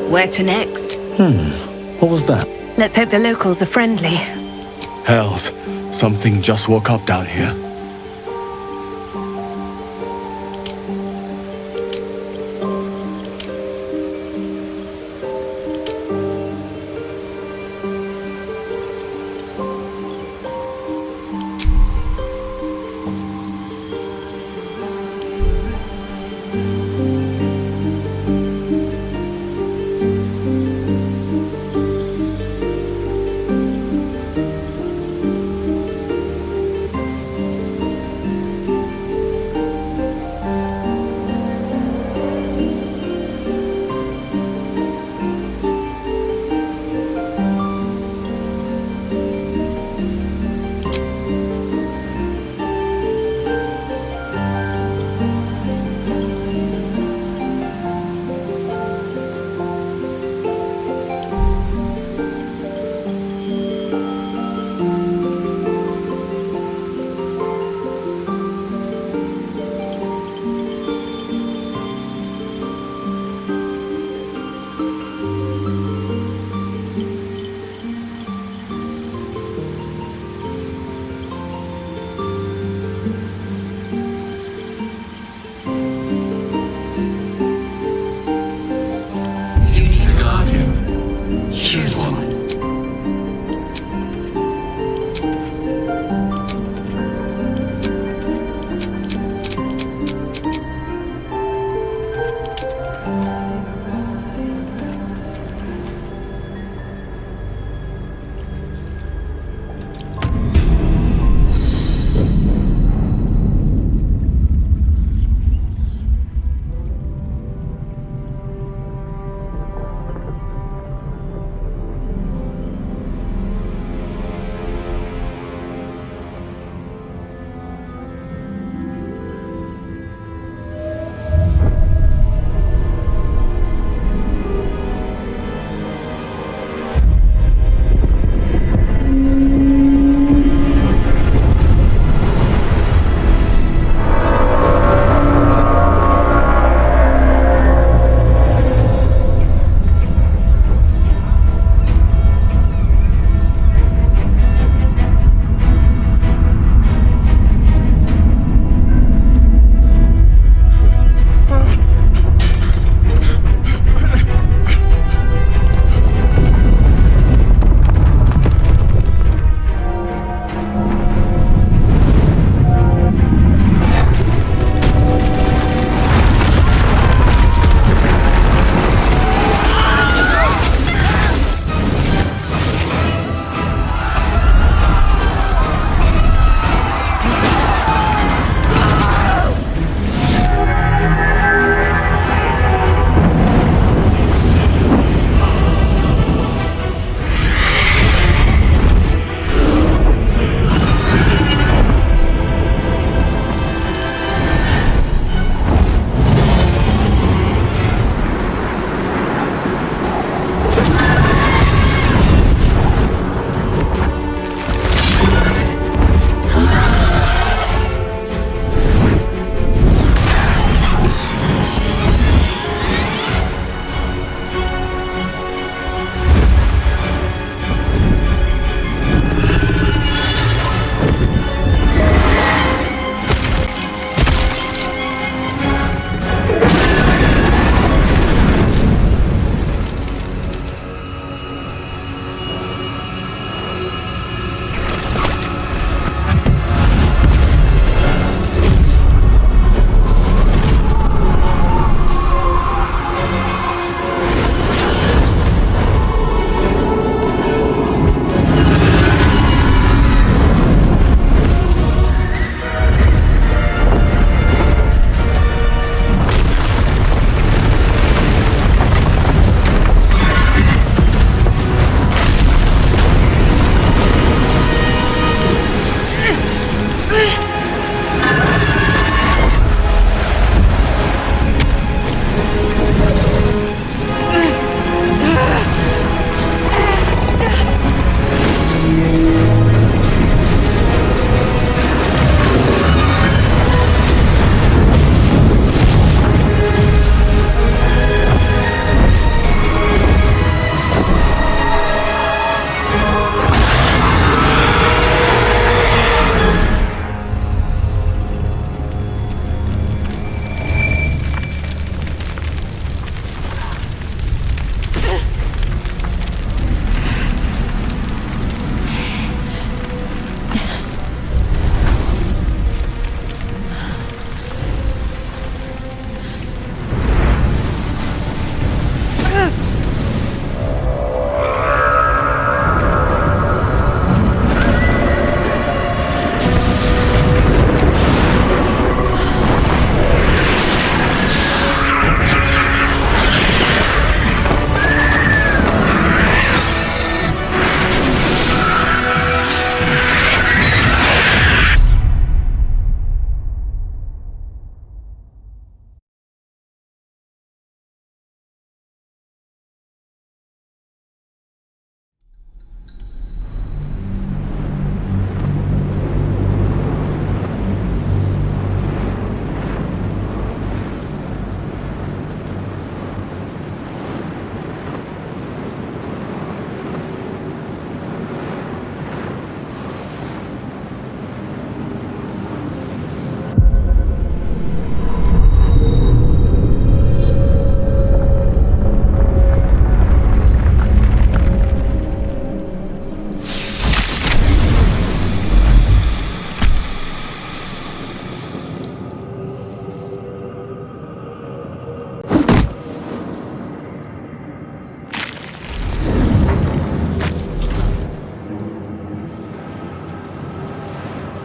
Where to next? What was that? Let's hope the locals are friendly. Hells, something just woke up down here.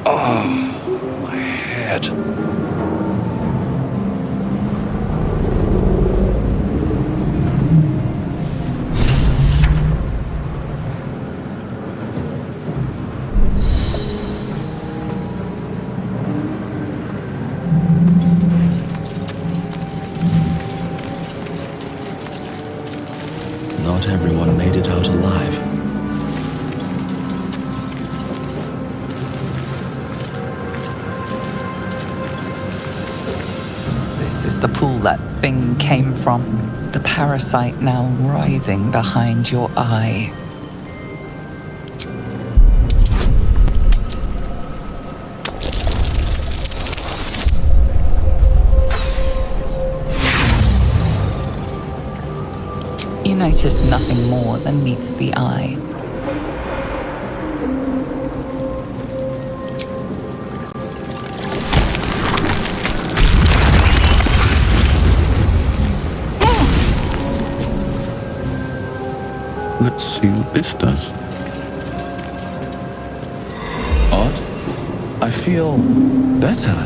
My head. Not everyone made it out alive. This is the pool that thing came from. The parasite now writhing behind your eye. You notice nothing more than meets the eye. Let's see what this does. Odd. I feel better.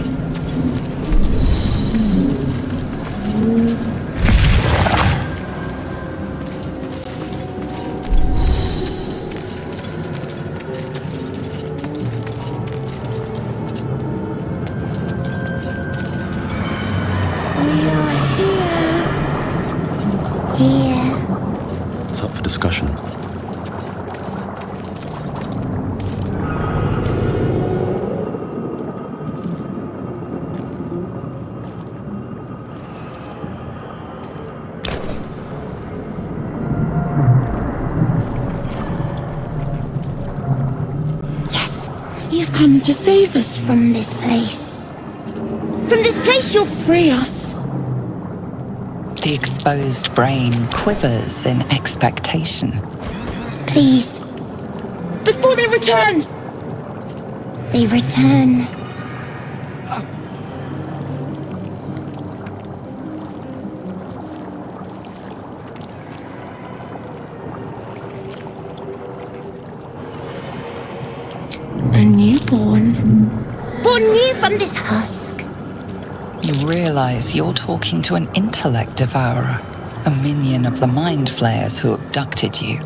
It's up for discussion. Yes, you've come to save us from this place. From this place, you'll free us. The exposed brain quivers in expectation. Please. Before they return! They return. A newborn. Born new from this husk. You realize you're talking to an intellect devourer, a minion of the mind flayers who abducted you.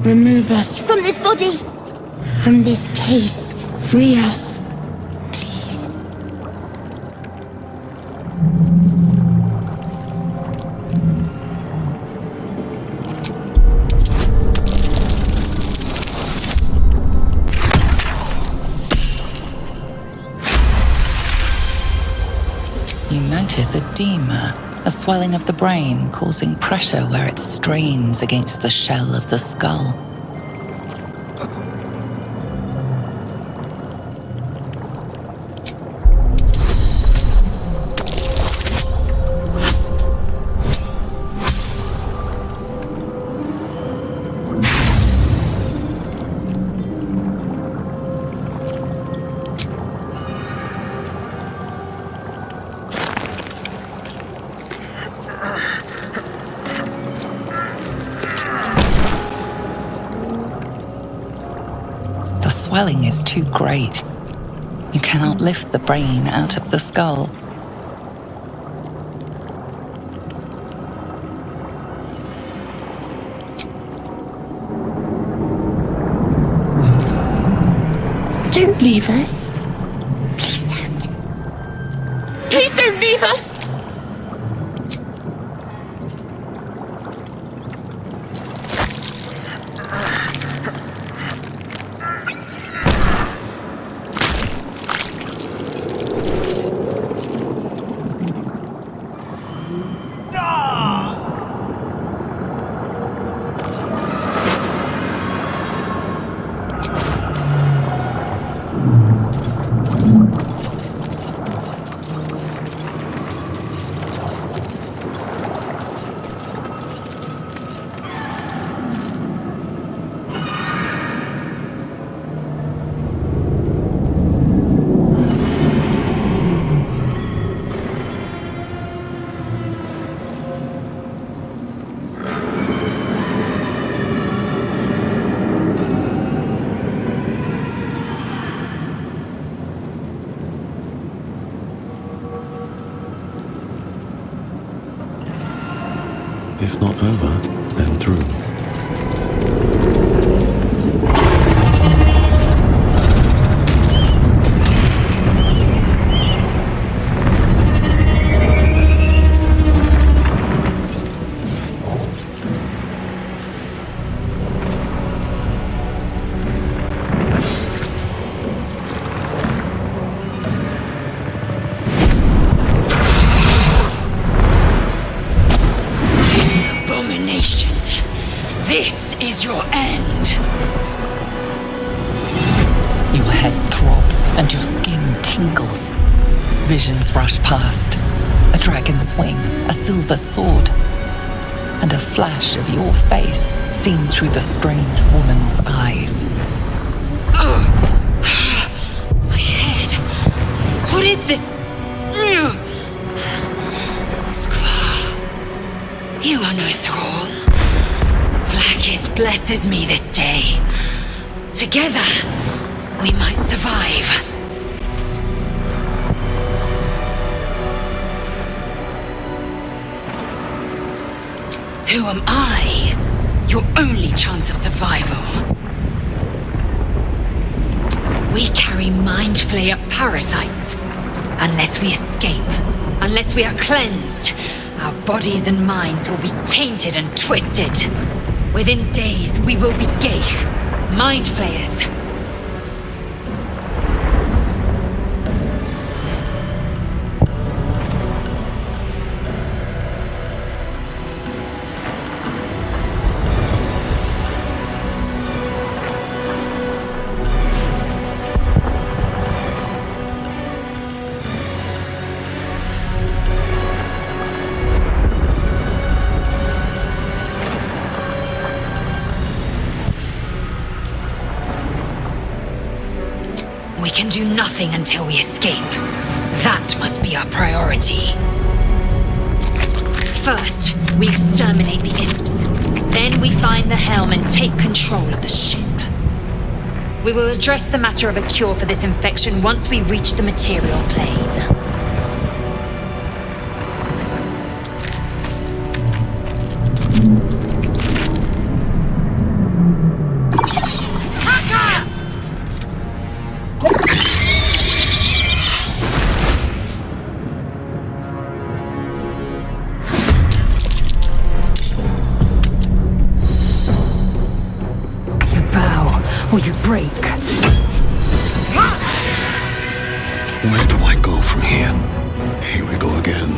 Remove us from this body. From this case. Free us. Please. You notice edema, a swelling of the brain causing pressure where it strains against the shell of the skull. The swelling is too great. You cannot lift the brain out of the skull. Don't leave us. Please don't. Please don't leave us! If not over, then through. This is your end! Your head throbs and your skin tingles. Visions rush past. A dragon's wing, a silver sword, and a flash of your face seen through the strange woman's eyes. My head! What is this? Skvar, you are no thrall. Vlaakith blesses me this day. Together, we might survive. Who am I? Your only chance of survival. We carry mind flayer parasites. Unless we escape, unless we are cleansed, our bodies and minds will be tainted and twisted. Within days, we will be Geich, mind flayers. We can do nothing until we escape. That must be our priority. First, we exterminate the imps. Then we find the helm and take control of the ship. We will address the matter of a cure for this infection once we reach the material plane. Or you break. Where do I go from here? Here we go again.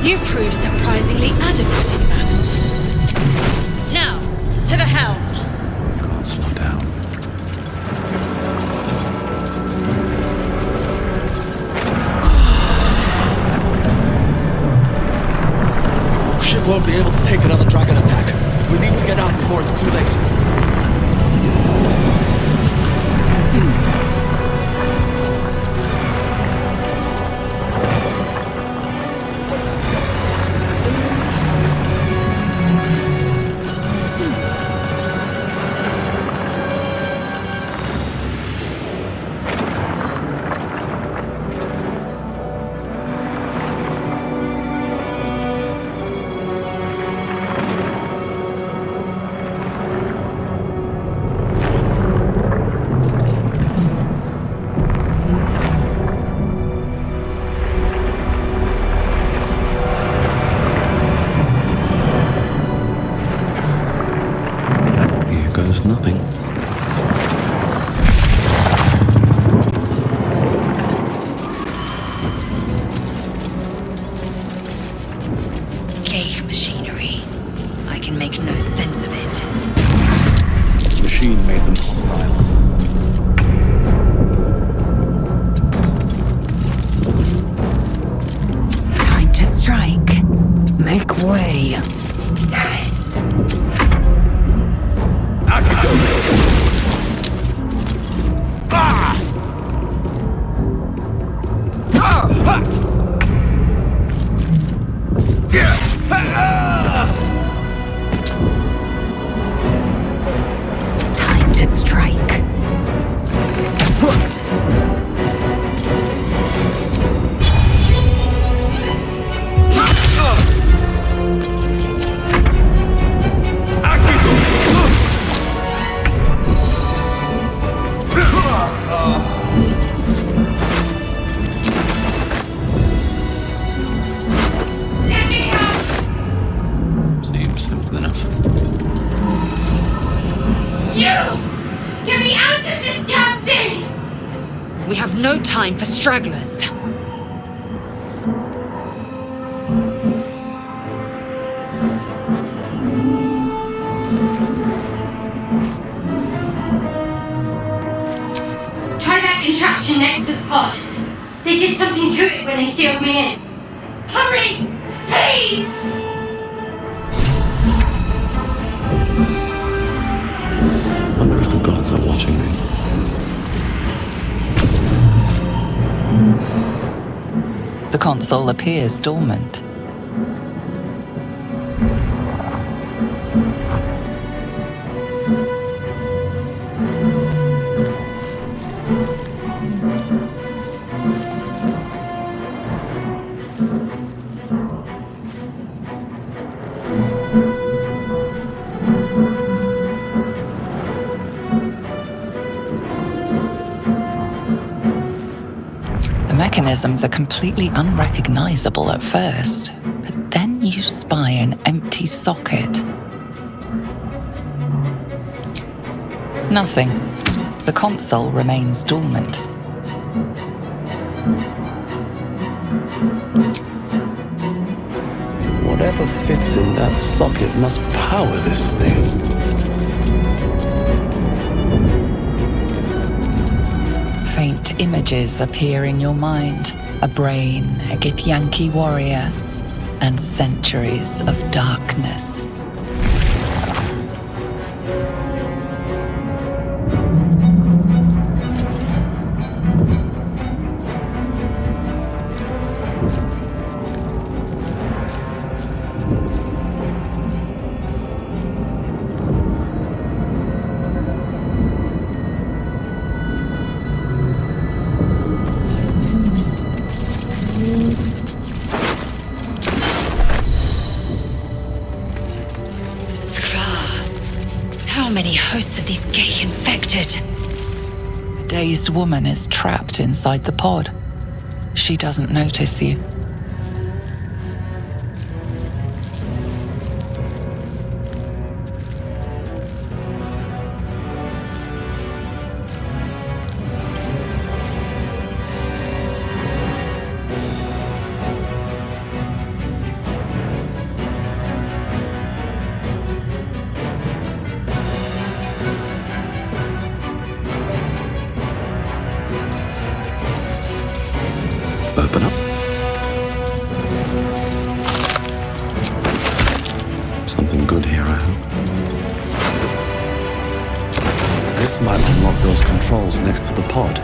You proved surprisingly adequate in battle. Now, to the helm. God, slow down. Ship won't be able to take another dragon attack. We need to get out before it's too late. Nothing. Geich machinery. can make no sense of it. The machine made them hostile. Time to strike. Make way. Damn it! Time to strike. Seems simple enough. You! Get me out of this taxi! We have no time for stragglers. Try that contraption next to the pod. They did something to it when they sealed me in. Hurry! Please! Wonder if the gods are watching me. The console appears dormant. The mechanisms are completely unrecognizable at first, but then you spy an empty socket. Nothing. The console remains dormant. Whatever fits in that socket must power this thing. Faint images appear in your mind. A brain, a Githyanki warrior, and centuries of darkness. How many hosts of these gay infected? A dazed woman is trapped inside the pod. She doesn't notice you. Open up. Something good here, I hope. This might unlock those controls next to the pod.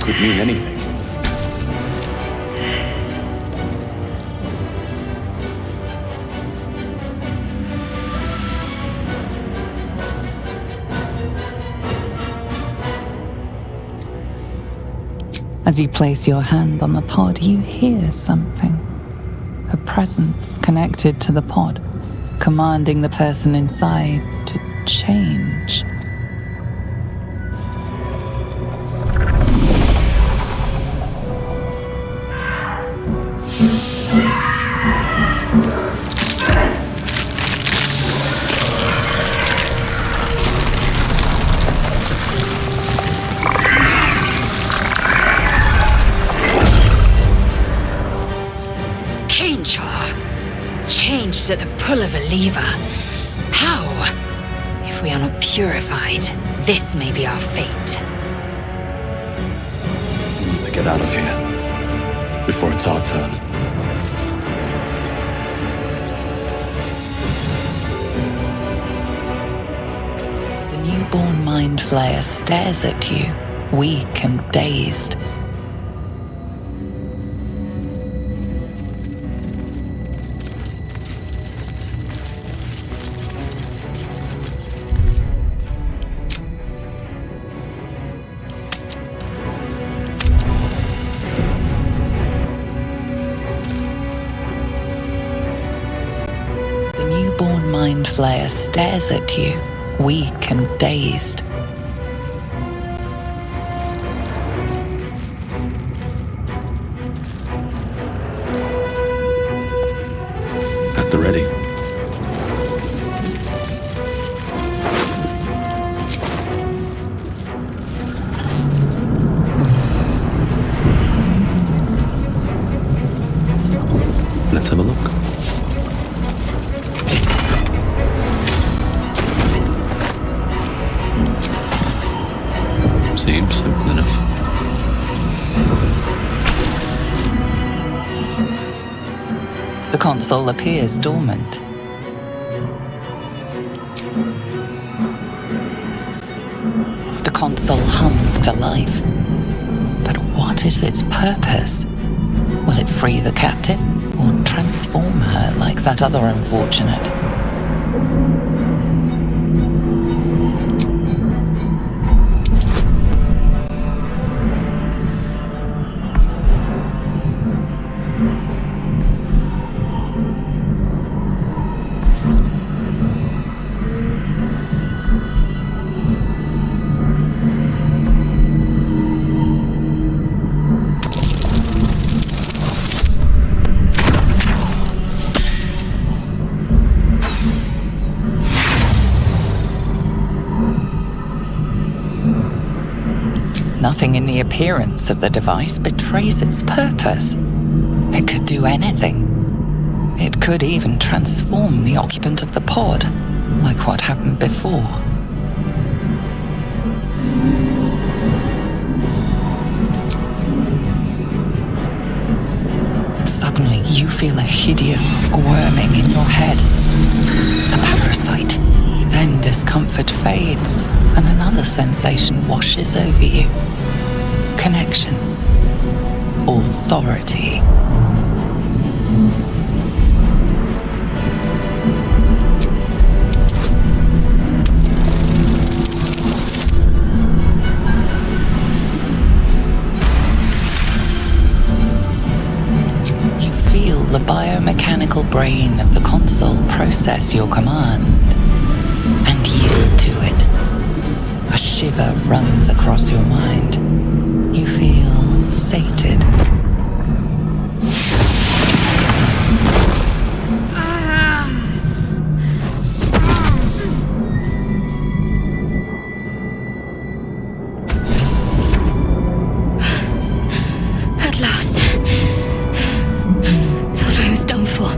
Could mean anything. As you place your hand on the pod, you hear something. A presence connected to the pod, commanding the person inside to change. cane char, changed at the pull of a lever. How? If we are not purified, this may be our fate. We need to get out of here before it's our turn. The newborn mind flayer stares at you, weak and dazed. Mind flayer stares at you, weak and dazed. At the ready. Let's have a look. Seems simple enough. The console appears dormant. The console hums to life. But what is its purpose? Will it free the captive or transform her like that other unfortunate? Nothing in the appearance of the device betrays its purpose. It could do anything. It could even transform the occupant of the pod, like what happened before. Suddenly, you feel a hideous squirming in your head. A parasite. Then discomfort fades, and another sensation washes over you. Connection. Authority. You feel the biomechanical brain of the console process your command and yield to it. A shiver runs across your mind. You feel sated. At last. Thought I was done for.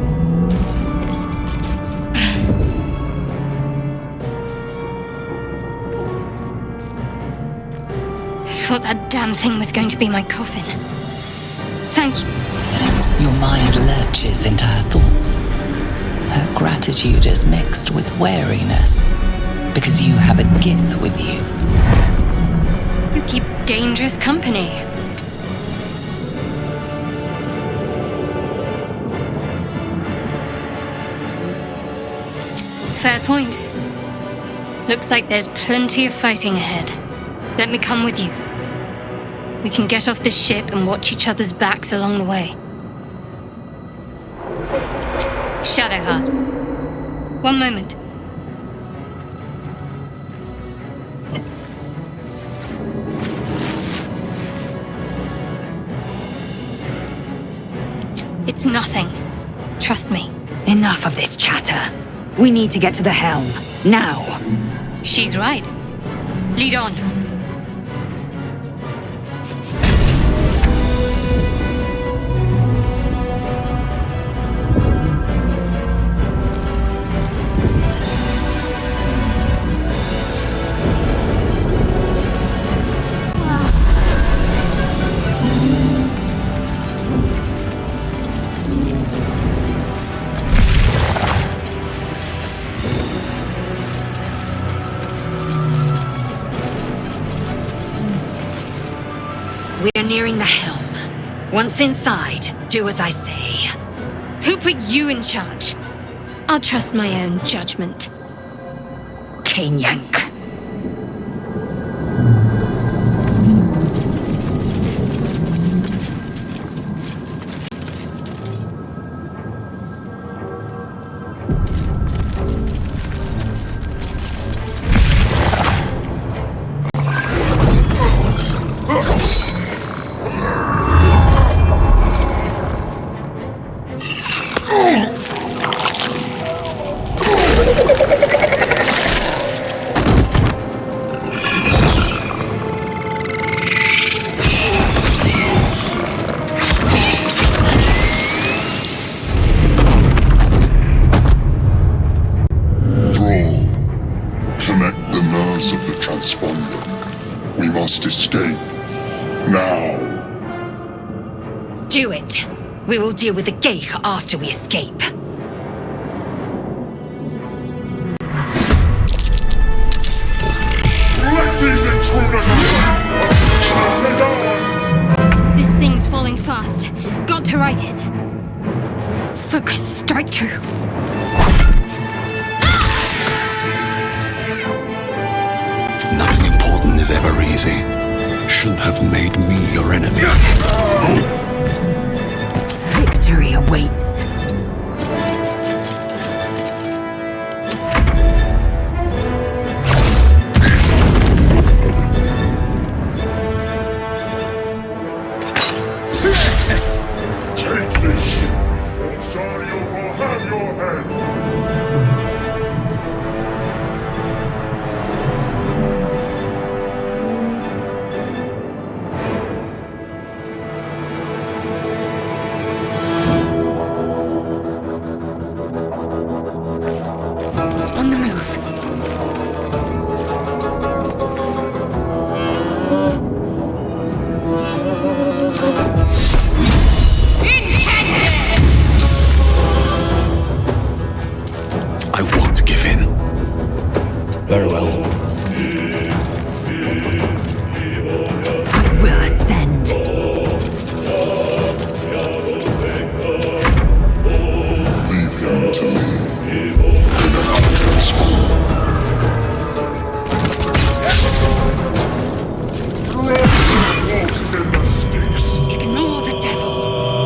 Thought that damn thing was going to be my coffin. Thank you. Your mind lurches into her thoughts. Her gratitude is mixed with wariness, because you have a gift with you. You keep dangerous company. Fair point. Looks like there's plenty of fighting ahead. Let me come with you. We can get off this ship and watch each other's backs along the way. Shadowheart. One moment. It's nothing. Trust me. Enough of this chatter. We need to get to the helm. Now. She's right. Lead on. nearing the helm. Once inside, do as I say. Who put you in charge? I'll trust my own judgment. Kanyank. Do it. We will deal with the Geich after we escape. This thing's falling fast. Got to right it. Focus, strike true. Nothing important is ever easy. Shouldn't have made me your enemy. Victory awaits. Take this, or Sario will have your head. On the move. I won't give in. Very well. I will ascend. Leave him to me. Ignore the devil.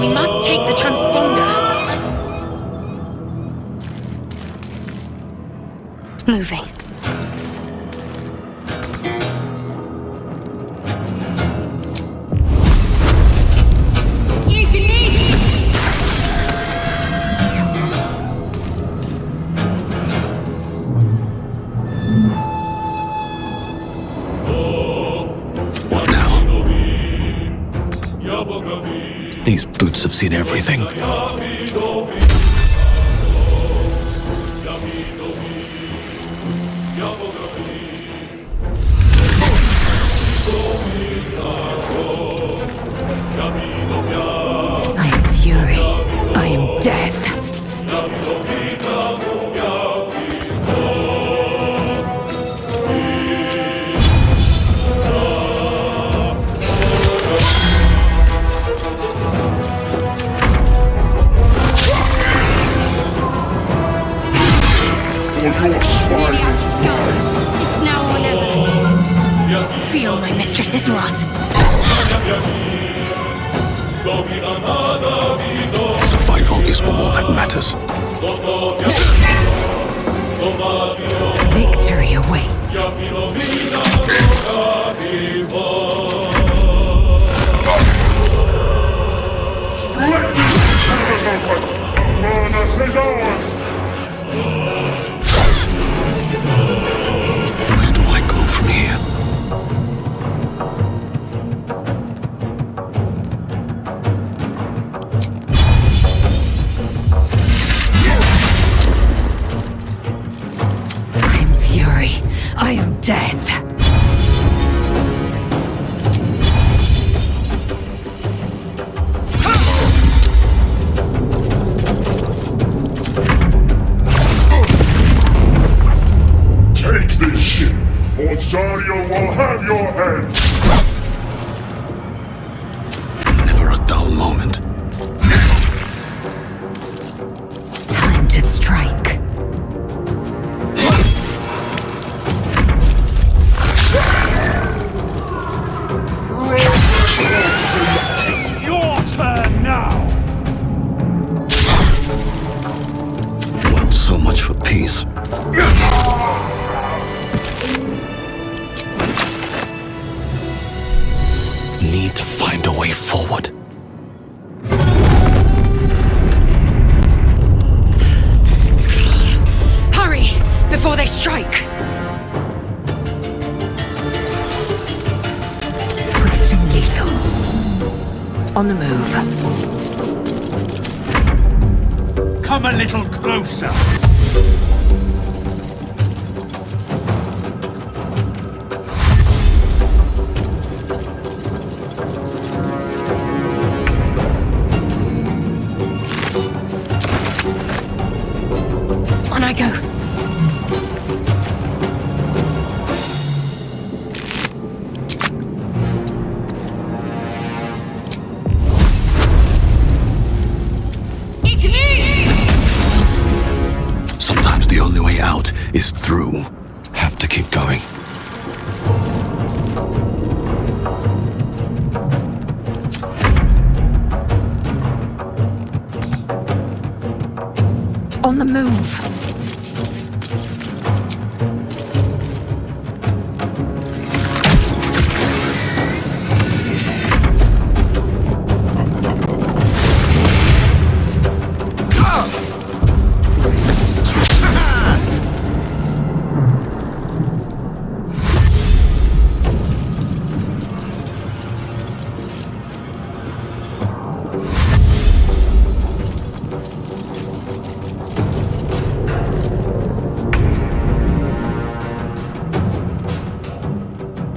We must take the transponder. Moving. What now? These boots have seen everything. I am fury. I am death. Maybe out of skull. It's now or never. Feel my mistress's wrath. Survival is all that matters. Victory awaits. Where do I go from here? I am fury. I am death. Take this shit, or Sario will have your head. to strike. It's your turn now! Well, so much for peace. Need to find a way forward. Hurry, before they strike! Swift and lethal. On the move. Come a little closer! On I go. Sometimes the only way out is through. Have to keep going. On the move.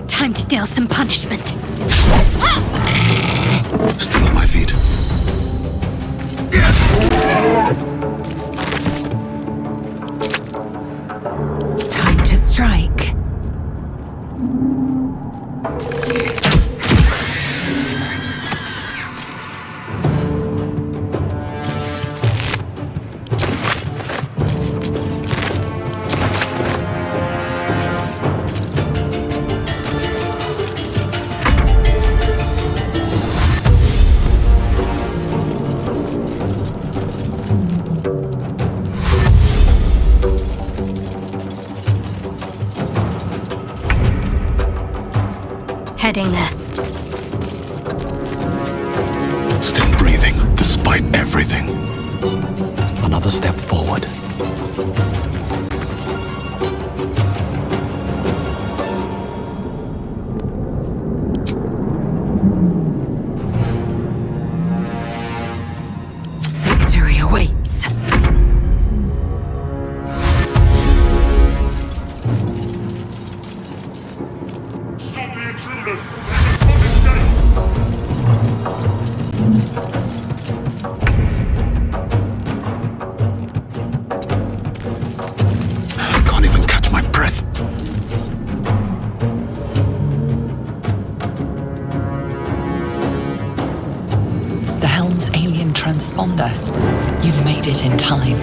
Time to deal some punishment. Still on my feet. Time to strike. Heading there. Still breathing, despite everything. Another step forward. Victory awaits. Stop the intruders! Escape! Can't even catch my breath. The helm's alien transponder. You've made it in time.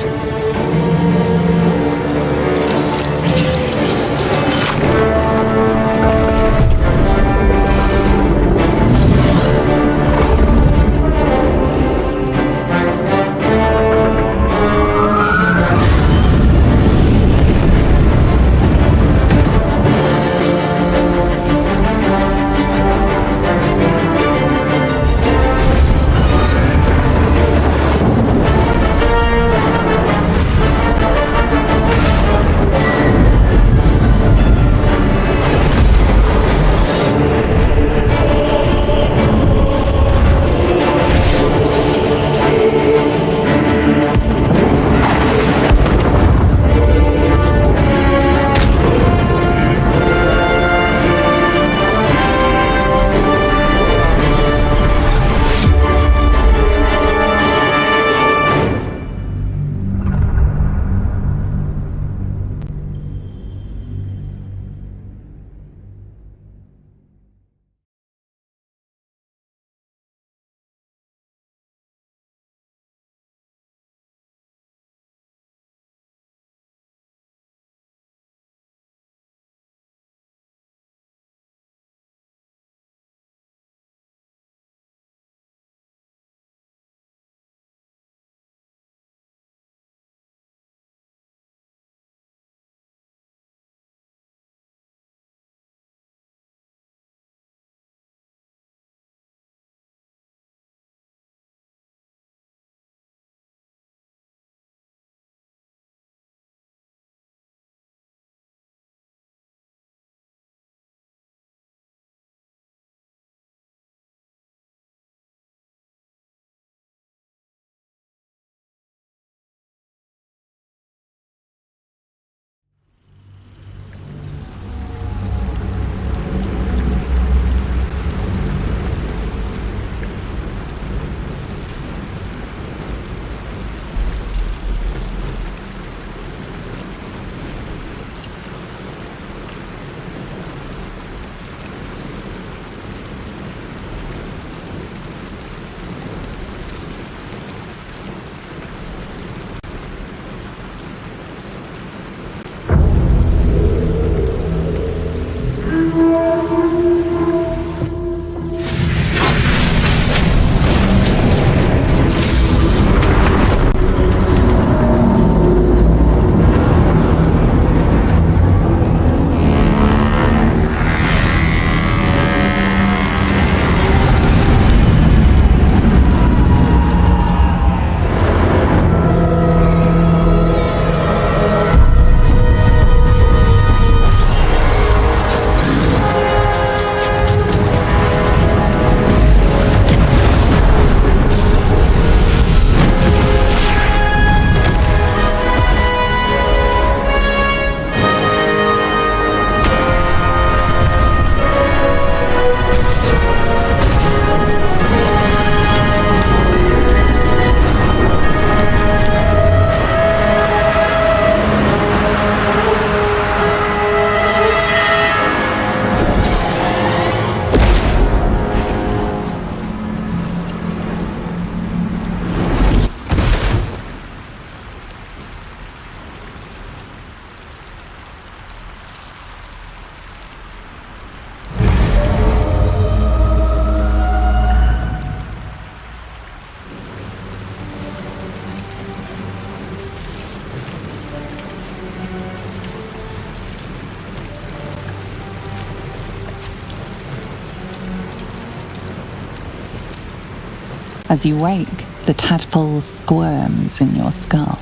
As you wake, the tadpole squirms in your skull.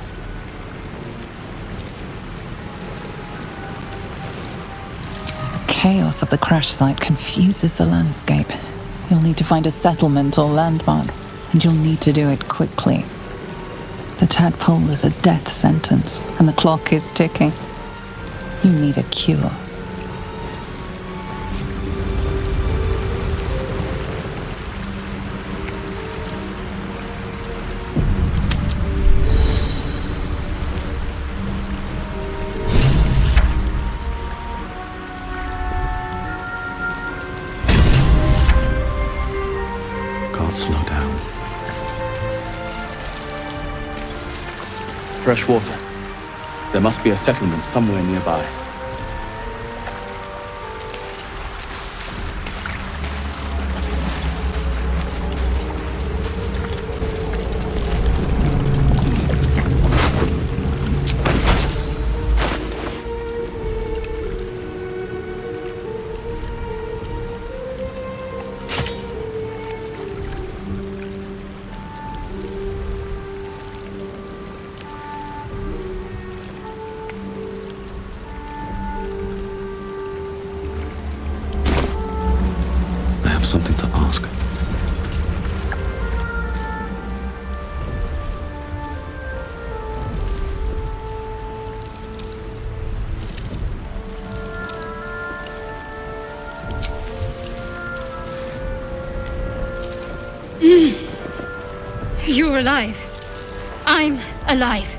The chaos of the crash site confuses the landscape. You'll need to find a settlement or landmark, and you'll need to do it quickly. The tadpole is a death sentence, and the clock is ticking. You need a cure. Can't slow down. Fresh water. There must be a settlement somewhere nearby. Something to ask. You're alive. I'm alive.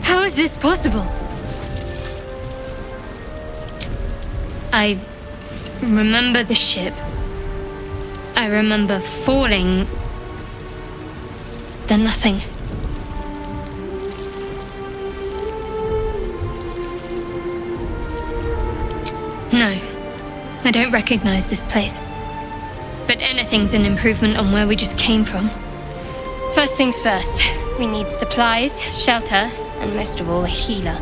How is this possible? I remember the ship. I remember falling. Then nothing. No, I don't recognize this place. But anything's an improvement on where we just came from. First things first, we need supplies, shelter, and most of all, a healer.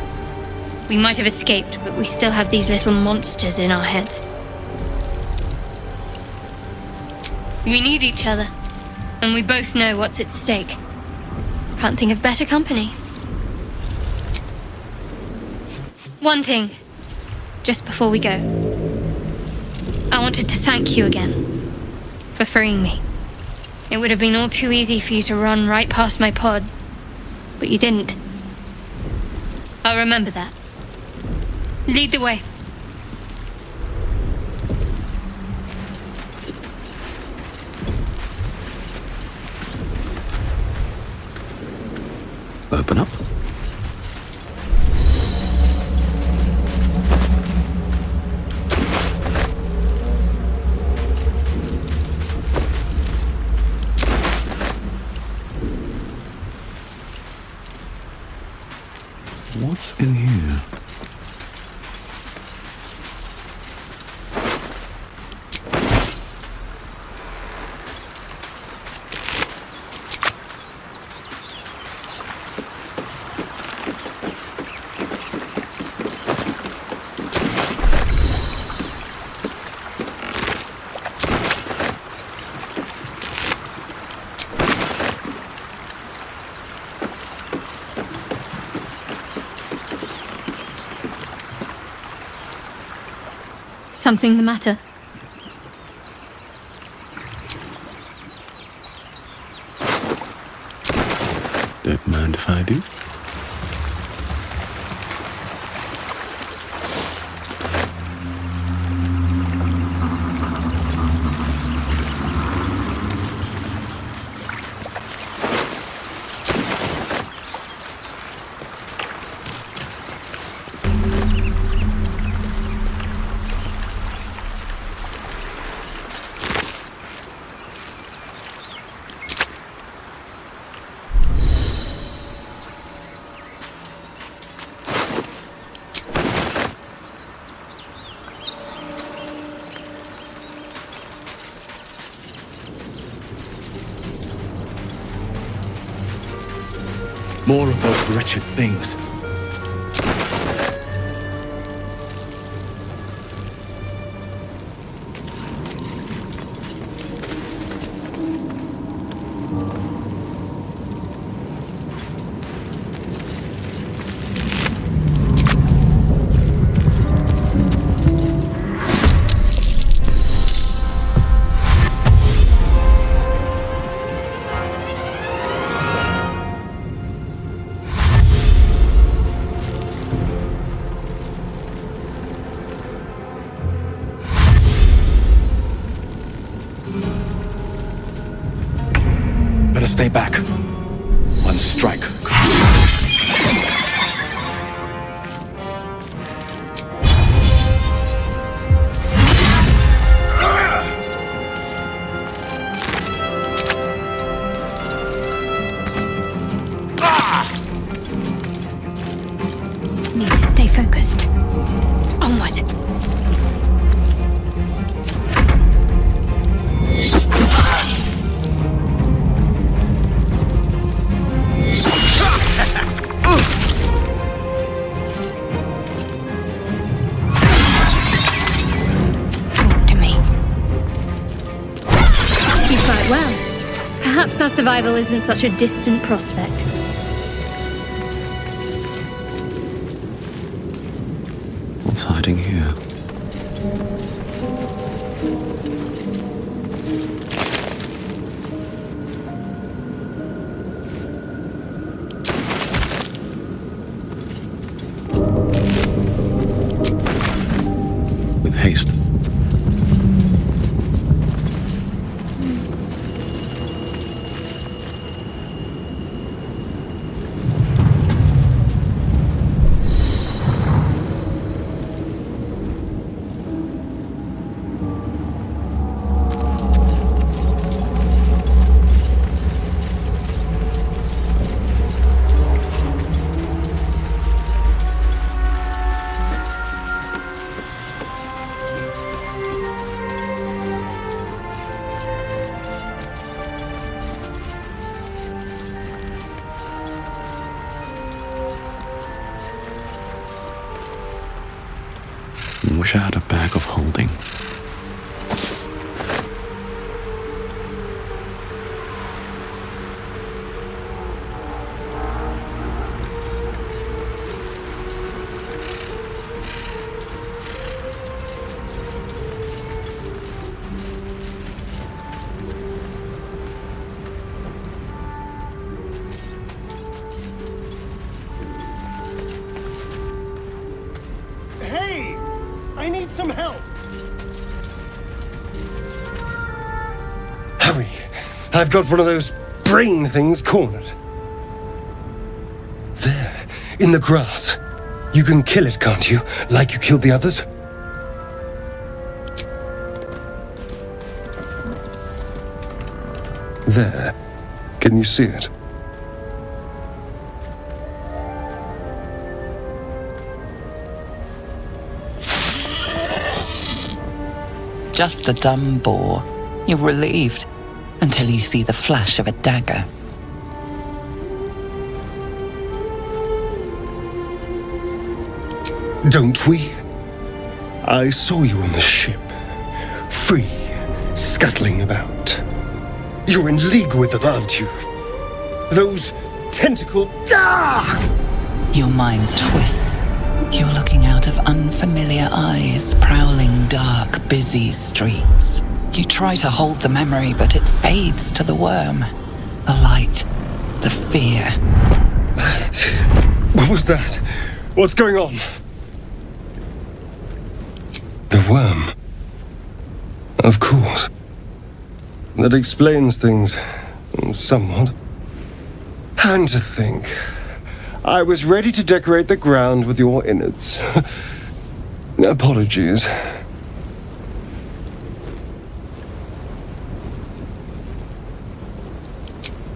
We might have escaped, but we still have these little monsters in our heads. We need each other, and we both know what's at stake. Can't think of better company. One thing, just before we go. I wanted to thank you again for freeing me. It would have been all too easy for you to run right past my pod, but you didn't. I'll remember that. Lead the way. Open up. What's in here? Something the matter? Don't mind if I do. More of those wretched things. focused. Onward. Talk to me. You fight well. Perhaps our survival isn't such a distant prospect. What's hiding here? With haste. Wish I had a bag of holding. I need some help! Hurry! I've got one of those brain things cornered. There, in the grass. You can kill it, can't you? Like you killed the others? There. Can you see it? Just a dumb boar. You're relieved until you see the flash of a dagger. Don't we? I saw you on the ship. Free, scuttling about. You're in league with them, aren't you? Those tentacle... Ah! Your mind twists. You're looking out of unfamiliar eyes, prowling dark, busy streets. You try to hold the memory, but it fades to the worm. The light. The fear. What was that? What's going on? The worm. Of course. That explains things. Somewhat. And to think... I was ready to decorate the ground with your innards. Apologies.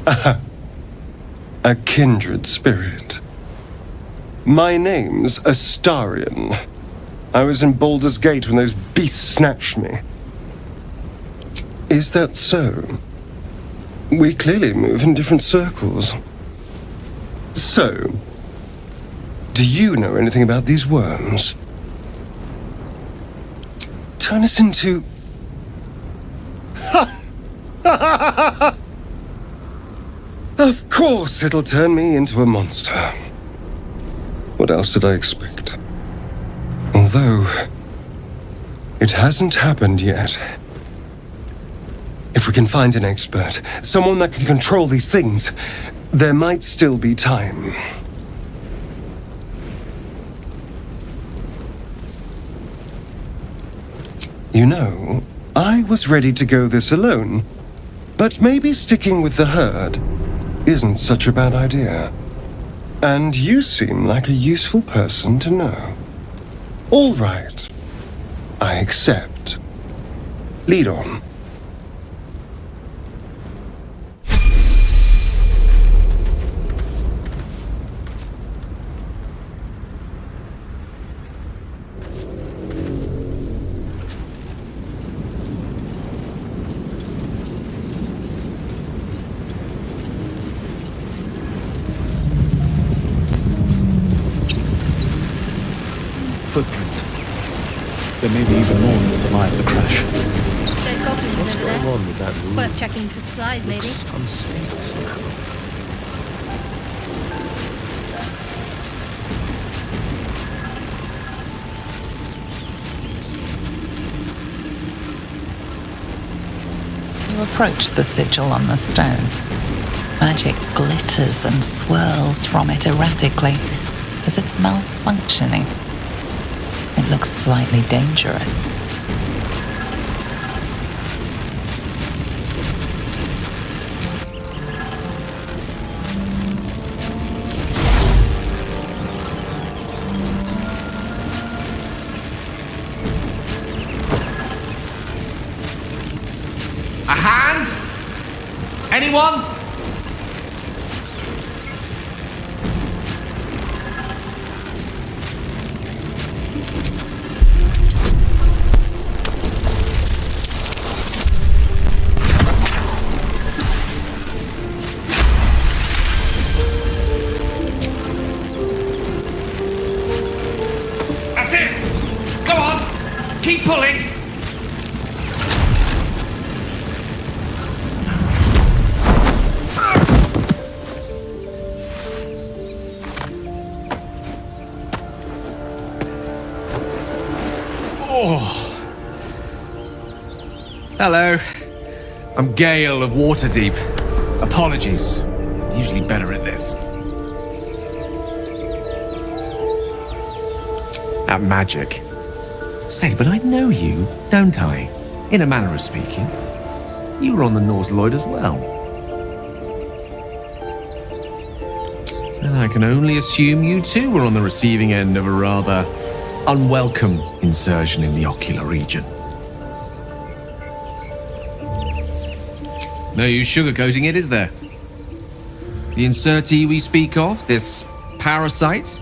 A kindred spirit. My name's Astarion. I was in Baldur's Gate when those beasts snatched me. Is that so? We clearly move in different circles. So, do you know anything about these worms? Turn us into... Of course it'll turn me into a monster. What else did I expect? Although, it hasn't happened yet. If we can find an expert, someone that can control these things, there might still be time. You know, I was ready to go this alone, but maybe sticking with the herd isn't such a bad idea. And you seem like a useful person to know. All right. I accept. Lead on. Footprints. There may be even more that survived the crash. Dead goblins What's over going there. on with that room? Worth checking for supplies, maybe. Looks unstable somehow. You approach the sigil on the stone. Magic glitters and swirls from it erratically, as if malfunctioning. It looks slightly dangerous. A hand? Anyone? That's it! Go on! Keep pulling! Hello. I'm Gale of Waterdeep. Apologies. I'm usually better at this. At magic. Say, but I know you, don't I? In a manner of speaking. You were on the Nautiloid as well. And I can only assume you too were on the receiving end of a rather unwelcome insertion in the ocular region. No use sugarcoating it, is there? The insertee we speak of, this parasite,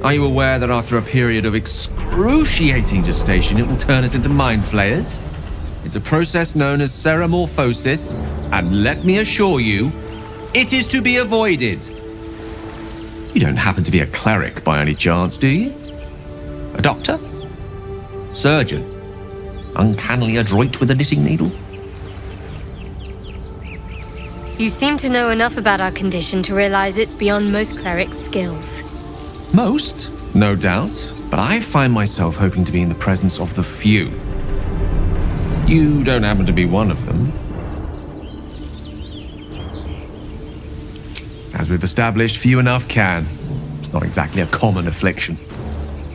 are you aware that after a period of excruciating gestation, it will turn us into mind flayers? It's a process known as ceramorphosis, and let me assure you, it is to be avoided. You don't happen to be a cleric by any chance, do you? A doctor? Surgeon? Uncannily adroit with a knitting needle? You seem to know enough about our condition to realize it's beyond most clerics' skills. Most, no doubt, but I find myself hoping to be in the presence of the few. You don't happen to be one of them. As we've established, few enough can. It's not exactly a common affliction.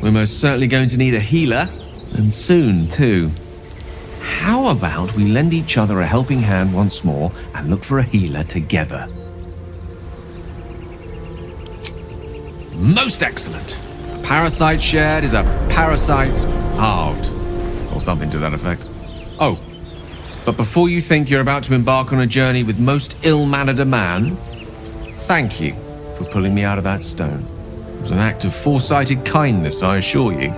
We're most certainly going to need a healer, and soon, too. How about we lend each other a helping hand once more and look for a healer together? Most excellent. A parasite shared is a parasite halved. Or something to that effect. Oh, but before you think you're about to embark on a journey with most ill-mannered a man, thank you for pulling me out of that stone. It was an act of foresighted kindness, I assure you.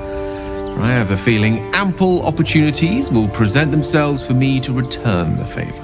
For I have the feeling ample opportunities will present themselves for me to return the favor.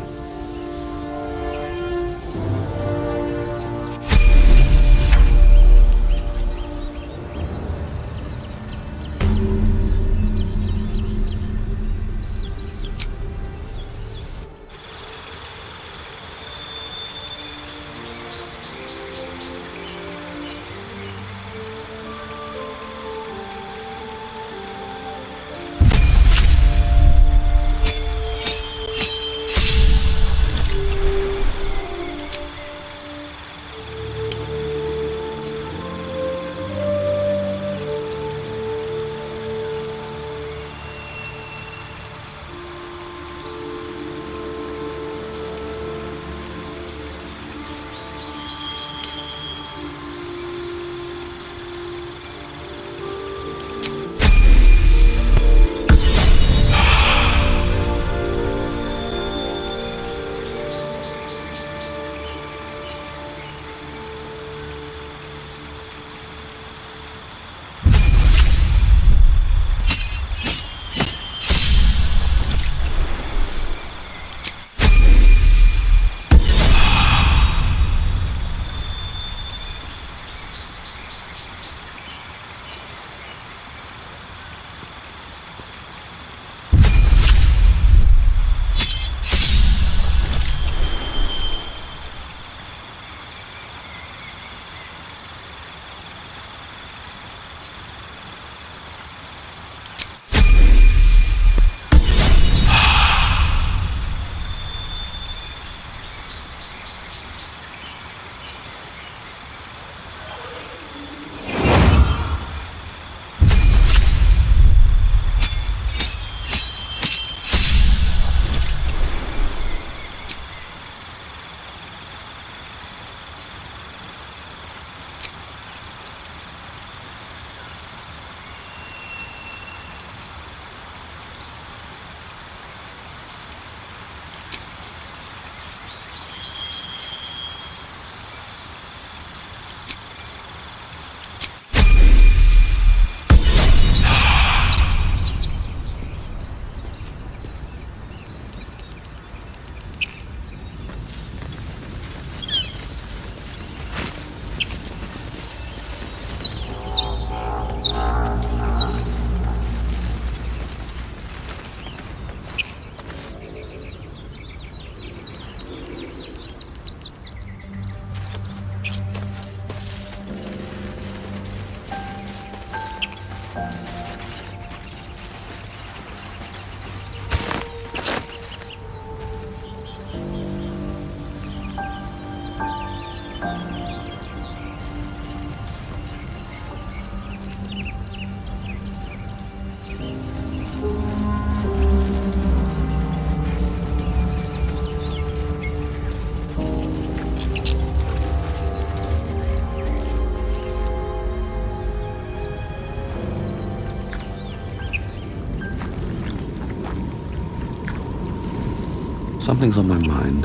Something's on my mind.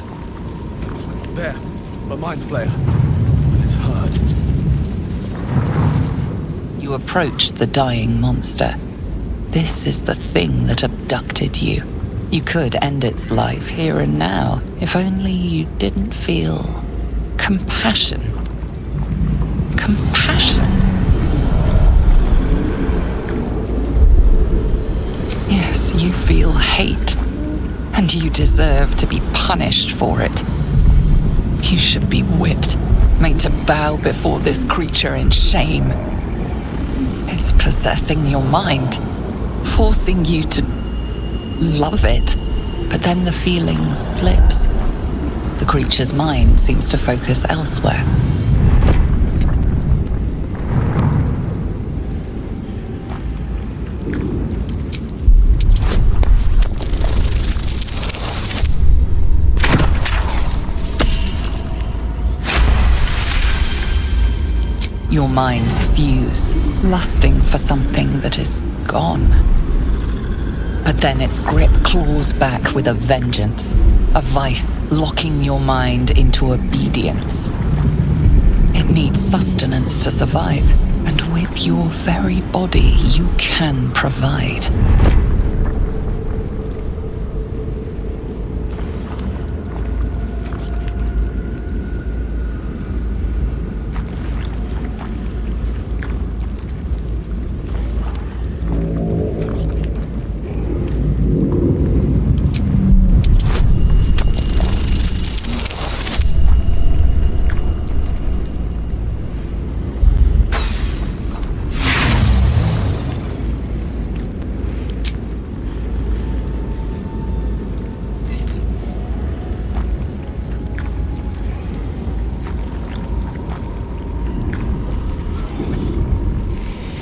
There, a mind flayer. It's hard. You approach the dying monster. This is the thing that abducted you. You could end its life here and now, if only you didn't feel compassion. Compassion. Yes, you feel hate, and you deserve to be punished for it. You should be whipped, made to bow before this creature in shame. It's possessing your mind, forcing you to love it, but then the feeling slips. The creature's mind seems to focus elsewhere. Your minds fuse, lusting for something that is gone. But then its grip claws back with a vengeance, a vice locking your mind into obedience. It needs sustenance to survive, and with your very body you can provide.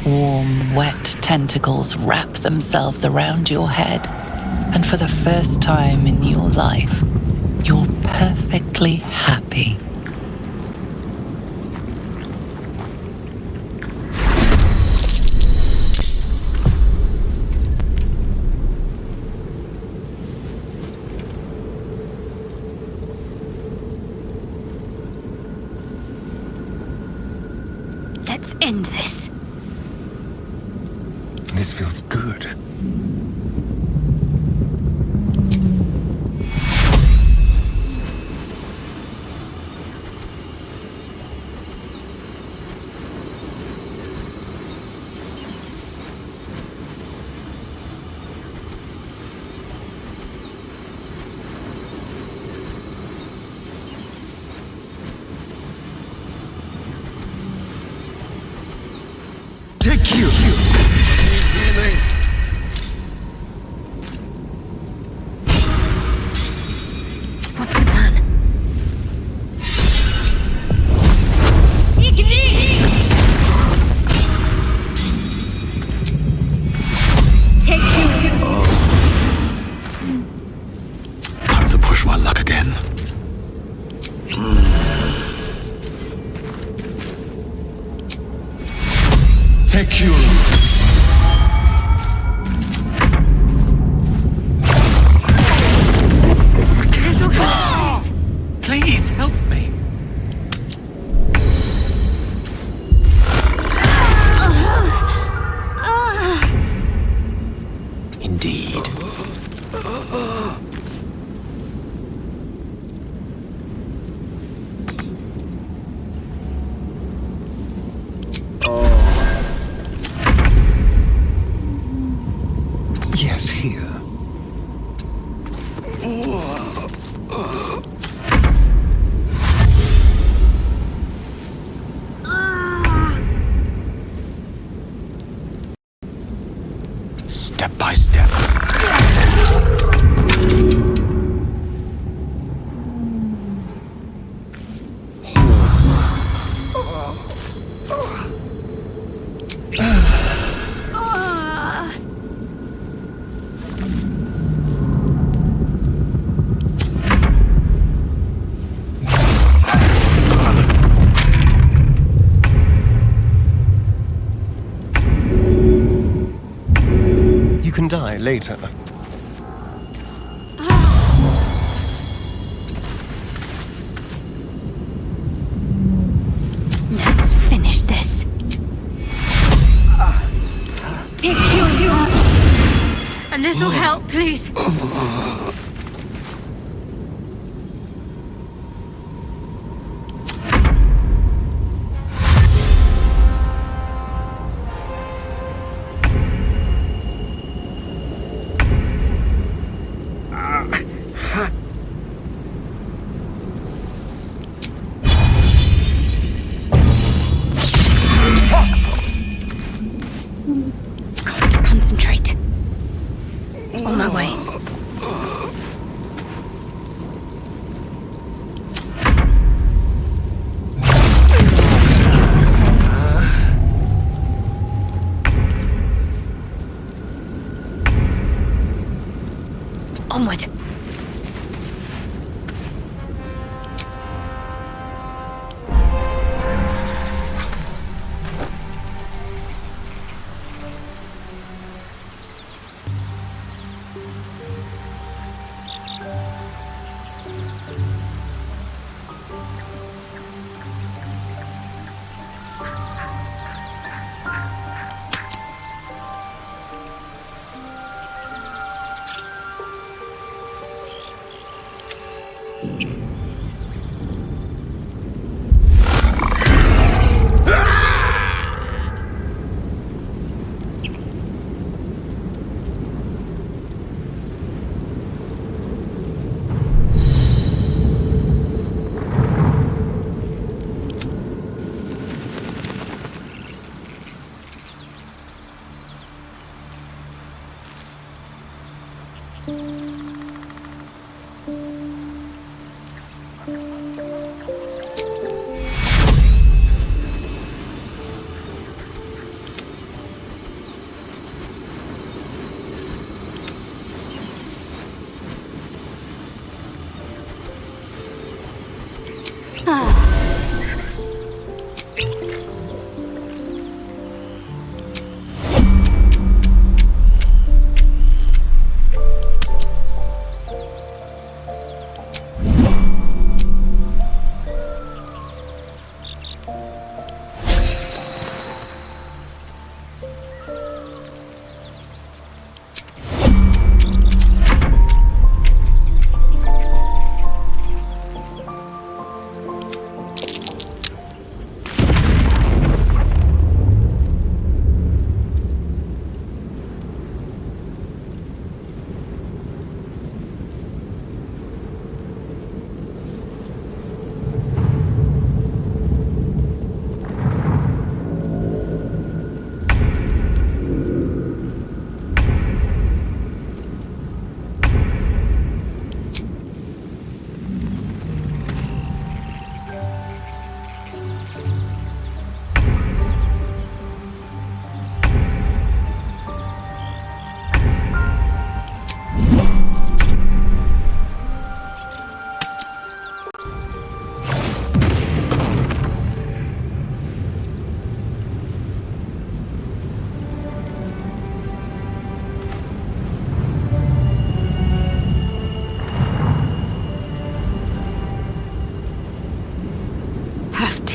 Warm, wet tentacles wrap themselves around your head, and for the first time in your life, you're perfectly happy. Let's end this. This feels good. Take you! Healing. What's the plan? Take two. Time to push my luck again. Take you. Please help me. Indeed. Yes, here. Step by step. You can die later. little help, please. Concentrate. On my way. Onward.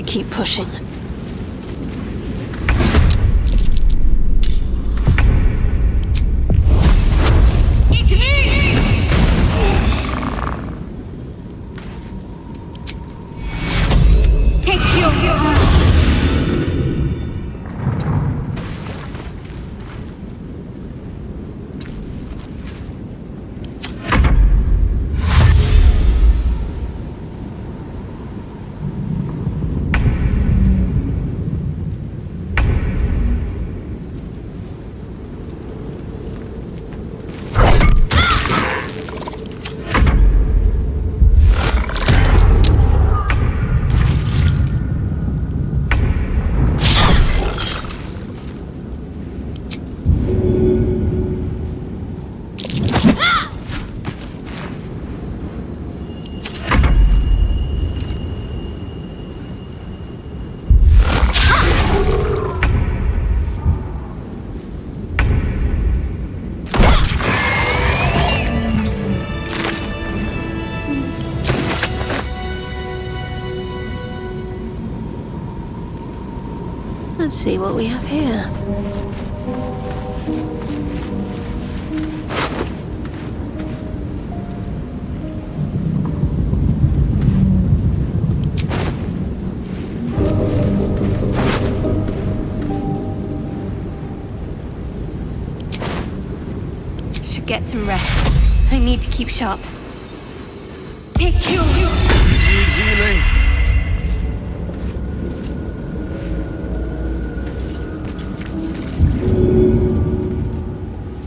Keep pushing. Take your Let's see what we have here. get some rest. I need to keep sharp. Take you! Need healing.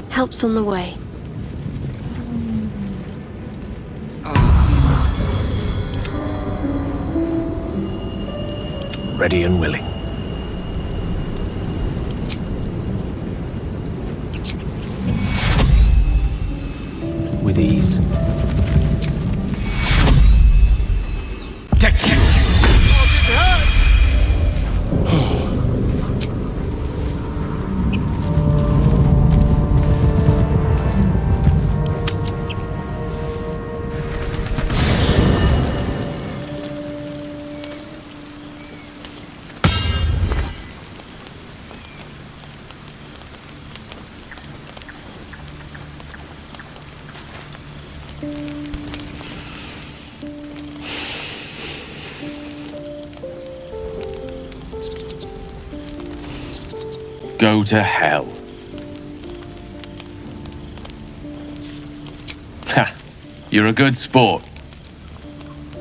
Help's on the way. Ready and willing. With ease. Get you! It hurts! Go to hell. Ha! You're a good sport.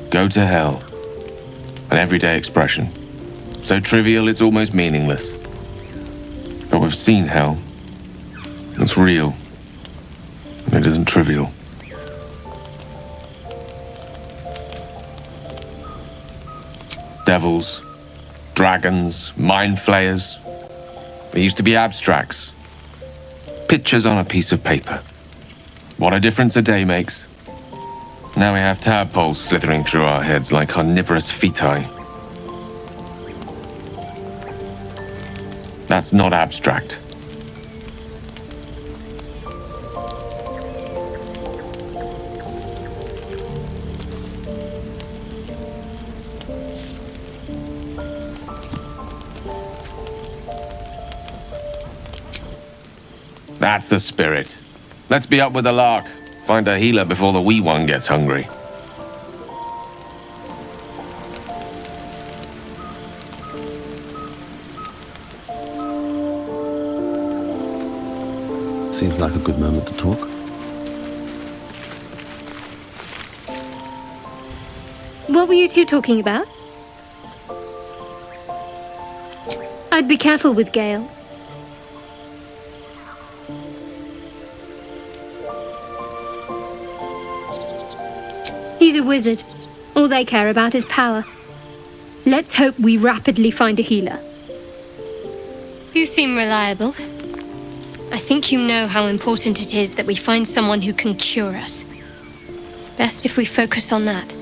Go to hell. An everyday expression. So trivial it's almost meaningless. But we've seen hell. It's real. And it isn't trivial. Devils, dragons, mind flayers. They used to be abstracts. Pictures on a piece of paper. What a difference a day makes. Now we have tadpoles slithering through our heads like carnivorous feti. That's not abstract. That's the spirit. Let's be up with the lark. Find a healer before the wee one gets hungry. Seems like a good moment to talk. What were you two talking about? I'd be careful with Gale. He's a wizard. All they care about is power. Let's hope we rapidly find a healer. You seem reliable. I think you know how important it is that we find someone who can cure us. Best if we focus on that.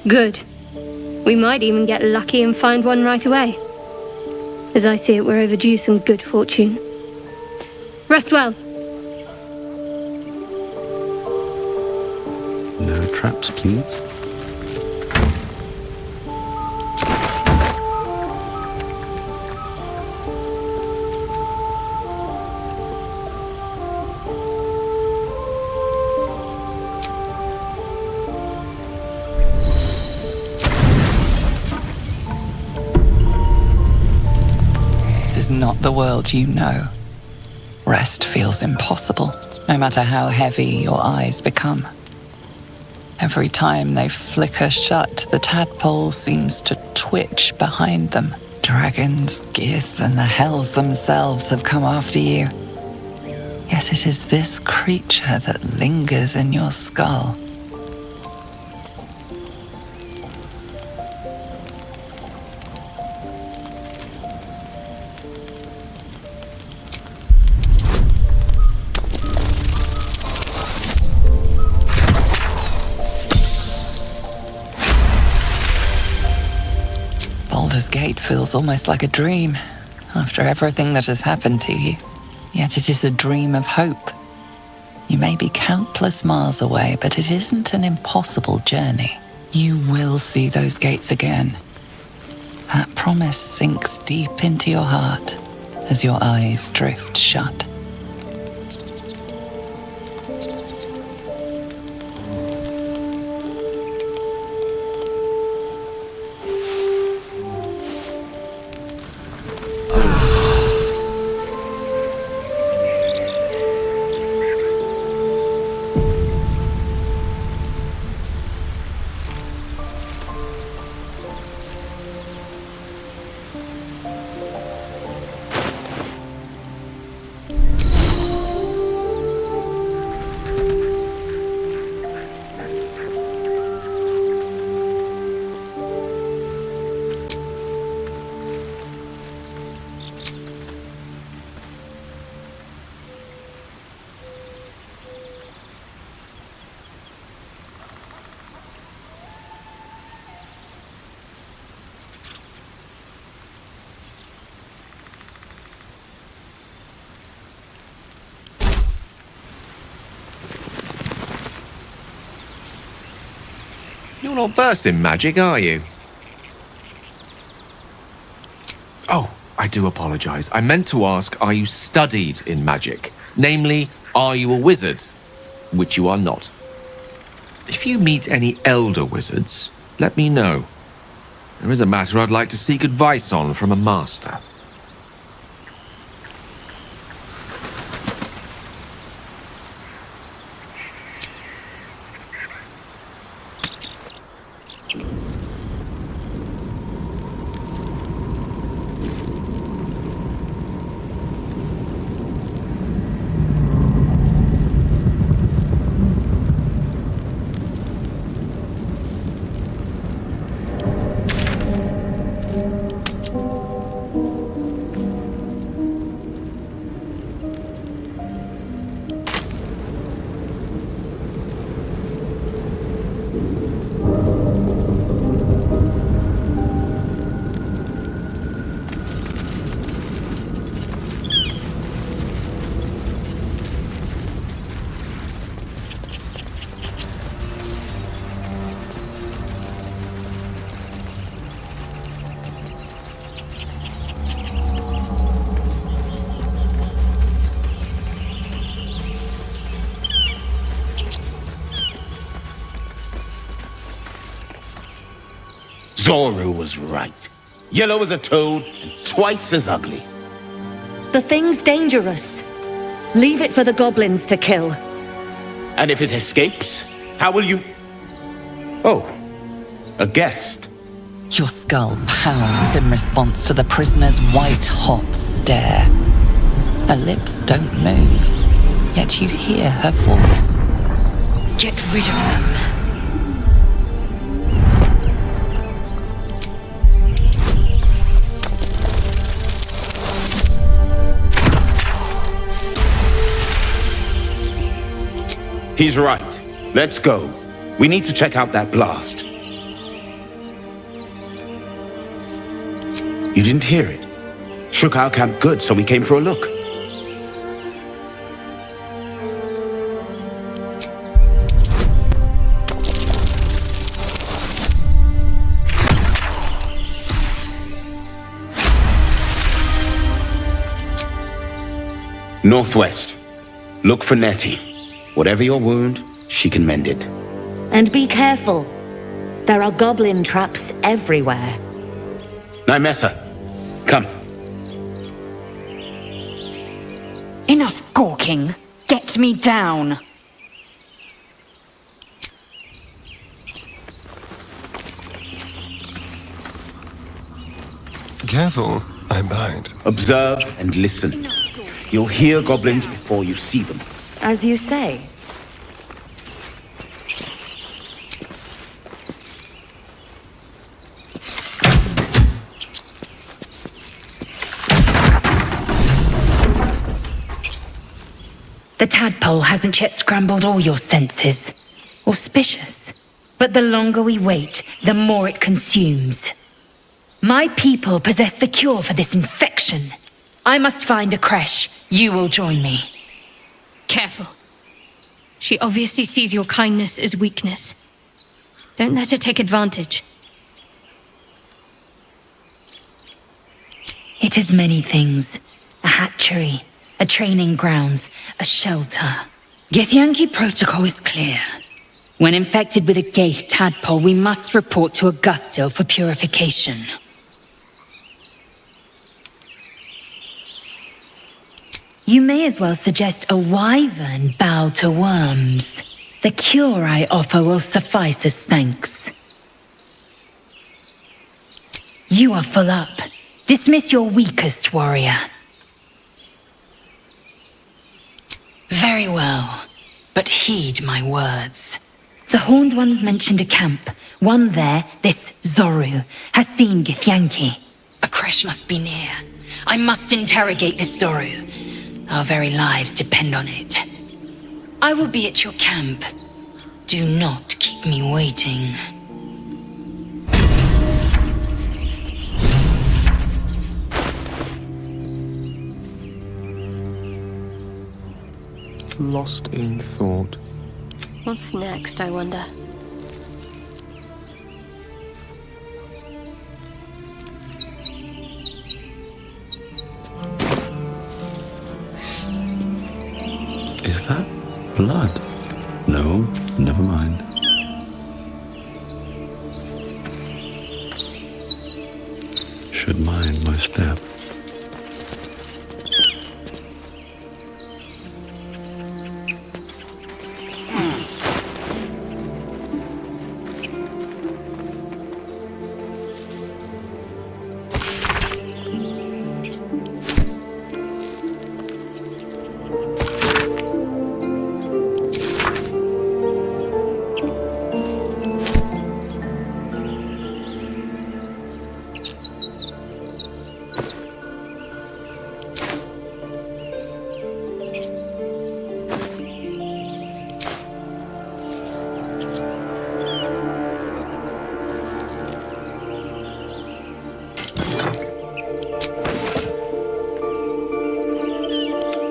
Good. We might even get lucky and find one right away. As I see it, we're overdue some good fortune. Rest well. No traps, please. This is not the world you know. Rest feels impossible, no matter how heavy your eyes become. Every time they flicker shut, the tadpole seems to twitch behind them. Dragons, gears, and the hells themselves have come after you. Yet it is this creature that lingers in your skull. Baldur's Gate feels almost like a dream, after everything that has happened to you. Yet it is a dream of hope. You may be countless miles away, but it isn't an impossible journey. You will see those gates again. That promise sinks deep into your heart as your eyes drift shut. You're not versed in magic, are you? Oh, I do apologize. I meant to ask, are you studied in magic? Namely, are you a wizard? Which you are not. If you meet any elder wizards, let me know. There is a matter I'd like to seek advice on from a master. Zoru was right. Yellow as a toad and twice as ugly. The thing's dangerous. Leave it for the goblins to kill. And if it escapes, how will you... Oh, a guest. Your skull pounds in response to the prisoner's white-hot stare. Her lips don't move, yet you hear her voice. Get rid of them. He's right. Let's go. We need to check out that blast. You didn't hear it? Shook our camp good, so we came for a look. Northwest. Look for Nettie. Whatever your wound, she can mend it. And be careful. There are goblin traps everywhere. Nymessa, come. Enough gawking. Get me down. Careful, I bite. Observe and listen. You'll hear goblins before you see them. As you say. The tadpole hasn't yet scrambled all your senses. Auspicious. But the longer we wait, the more it consumes. My people possess the cure for this infection. I must find a creche. You will join me. Careful. She obviously sees your kindness as weakness. Don't let her take advantage. It is many things. A hatchery, a training grounds, a shelter. Githyanki protocol is clear. When infected with a Gaith tadpole, we must report to Augustil for purification. You may as well suggest a wyvern bow to worms. The cure I offer will suffice as thanks. You are full up. Dismiss your weakest warrior. Very well, but heed my words. The Horned Ones mentioned a camp. One there, this Zoru, has seen Githyanki. A creche must be near. I must interrogate this Zoru. Our very lives depend on it. I will be at your camp. Do not keep me waiting. Lost in thought. What's next, I wonder? Blood? No, never mind. Should mind my step.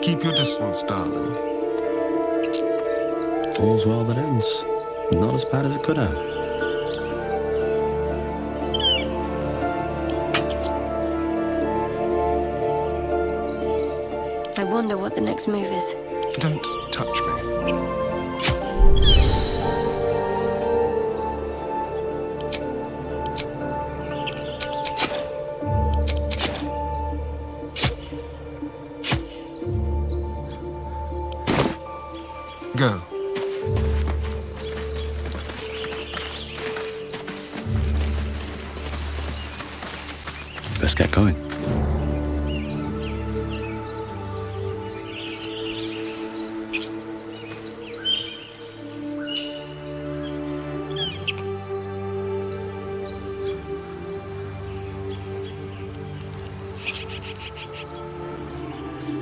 Keep your distance, darling. All's well that ends. Not as bad as it could have. I wonder what the next move is. Don't touch me. Go. Let's get going.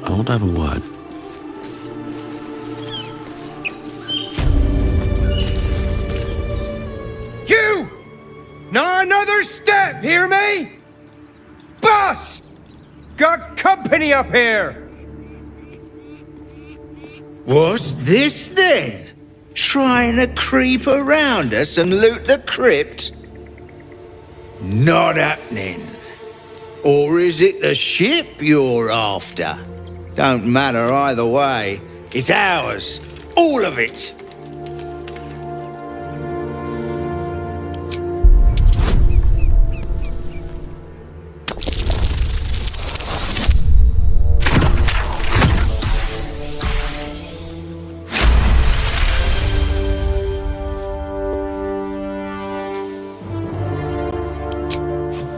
I want to have a word. You! Not another step, hear me? Boss! Got company up here! What's this then? Trying to creep around us and loot the crypt? Not happening. Or is it the ship you're after? Don't matter either way. It's ours. All of it.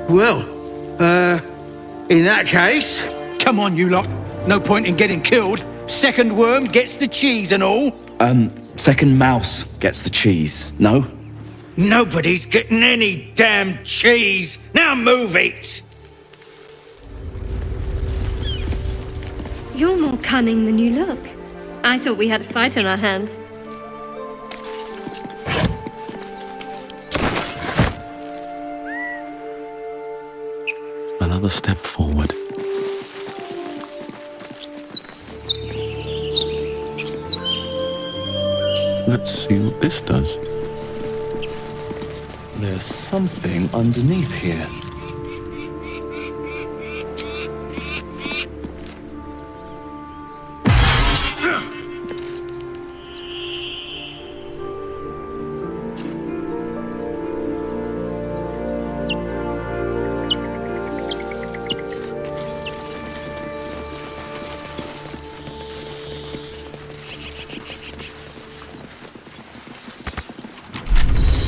Well, in that case, come on, you lot. No point in getting killed. Second worm gets the cheese and all. Second mouse gets the cheese, no? Nobody's getting any damn cheese. Now move it. You're more cunning than you look. I thought we had a fight on our hands. Another step forward. Let's see what this does. There's something underneath here.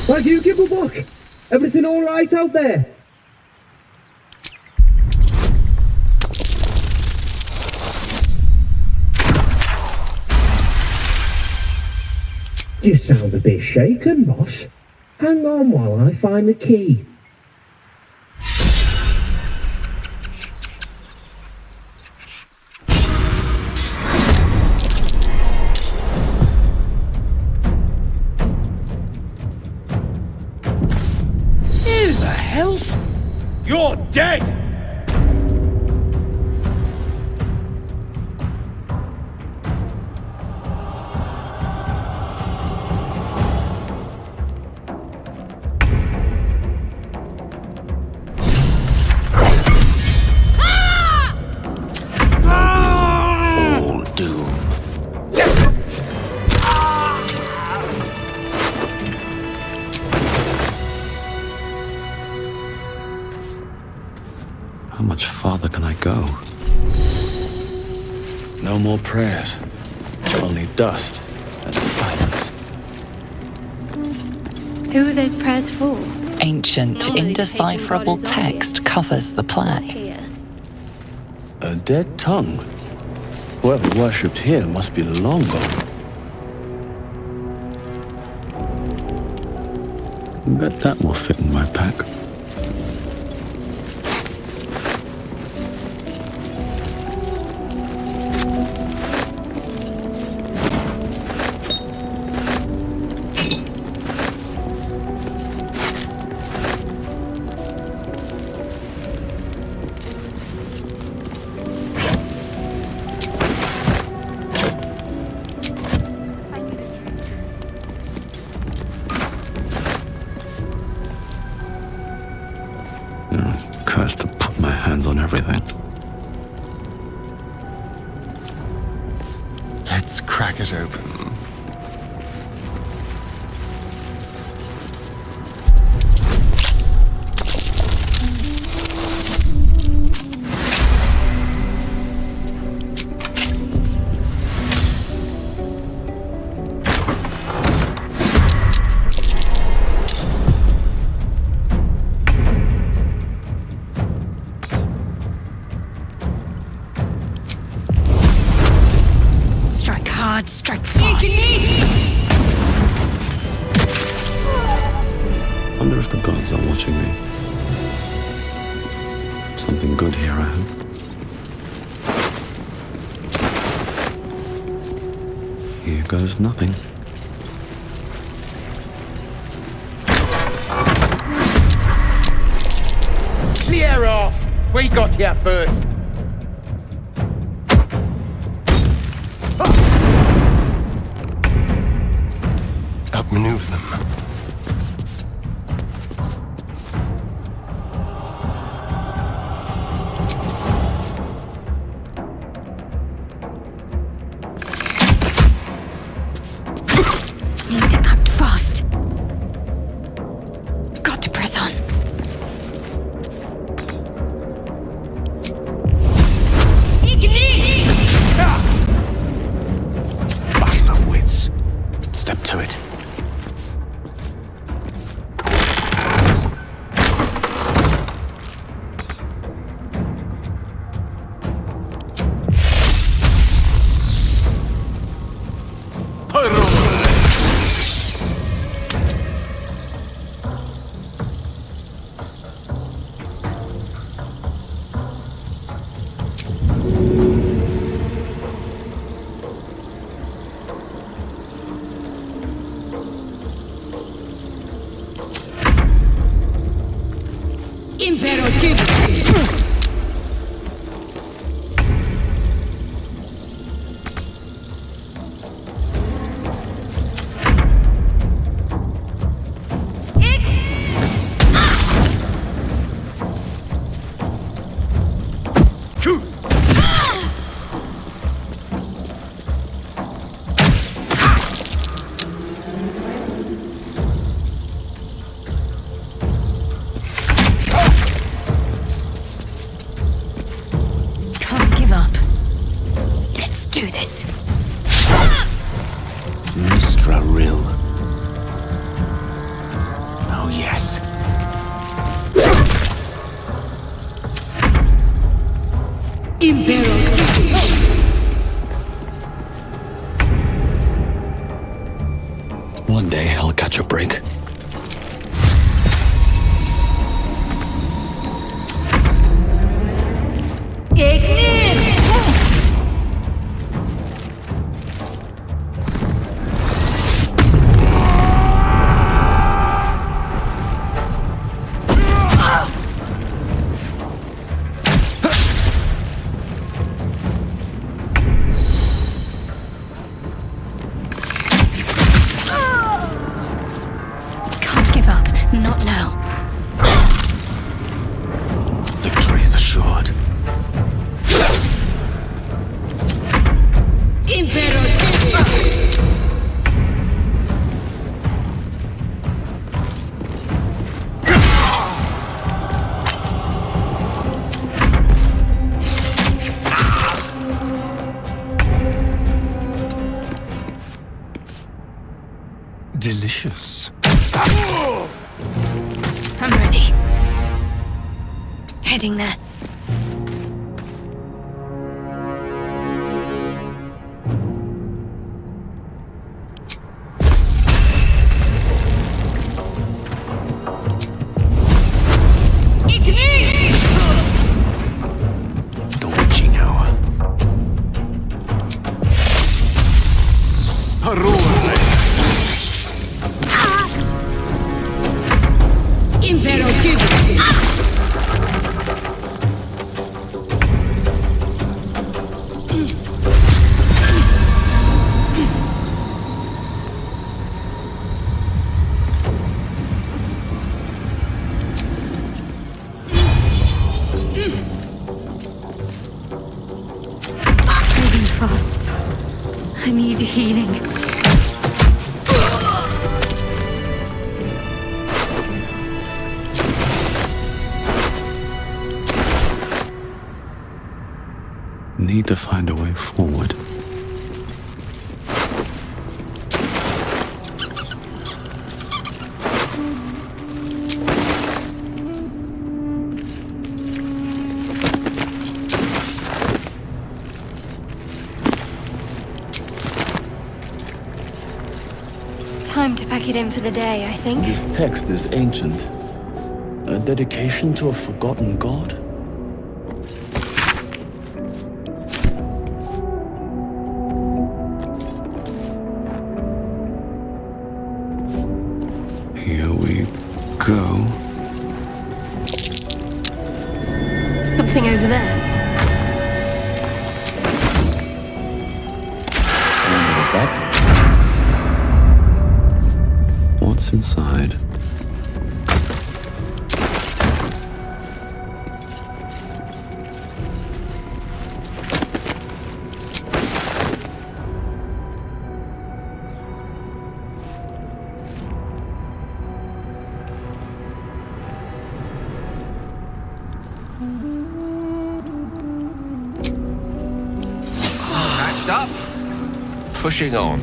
Why do you give a book? Everything all right out there? You sound a bit shaken, boss. Hang on while I find the key. You're dead! All doom. How much farther can I go? No more prayers. Only dust and silence. Who are those prayers for? Ancient, Normally, indecipherable the patron god is text obvious. covers the play. Here. A dead tongue. Whoever worshipped here must be long gone. Bet that will fit in my pack. Cursed to put my hands on everything. Let's crack it open. Strike hard, strike fast. Wonder if the gods are watching me. Something good here, I hope. Here goes nothing. Clear off! We got here first. Outmaneuver them. Need to act fast. Got to press on. Battle of wits. Step to it. Can't give up. Let's do this. Mistra Rill. Oh, yes. One day I'll catch a break. delicious. I'm ready. Heading there. The witching hour. Moving fast. I need healing. Need to find a way forward. Time to pack it in for the day, I think. This text is ancient. A dedication to a forgotten god? Here we go. Something over there. What's inside? Patched up. Pushing on.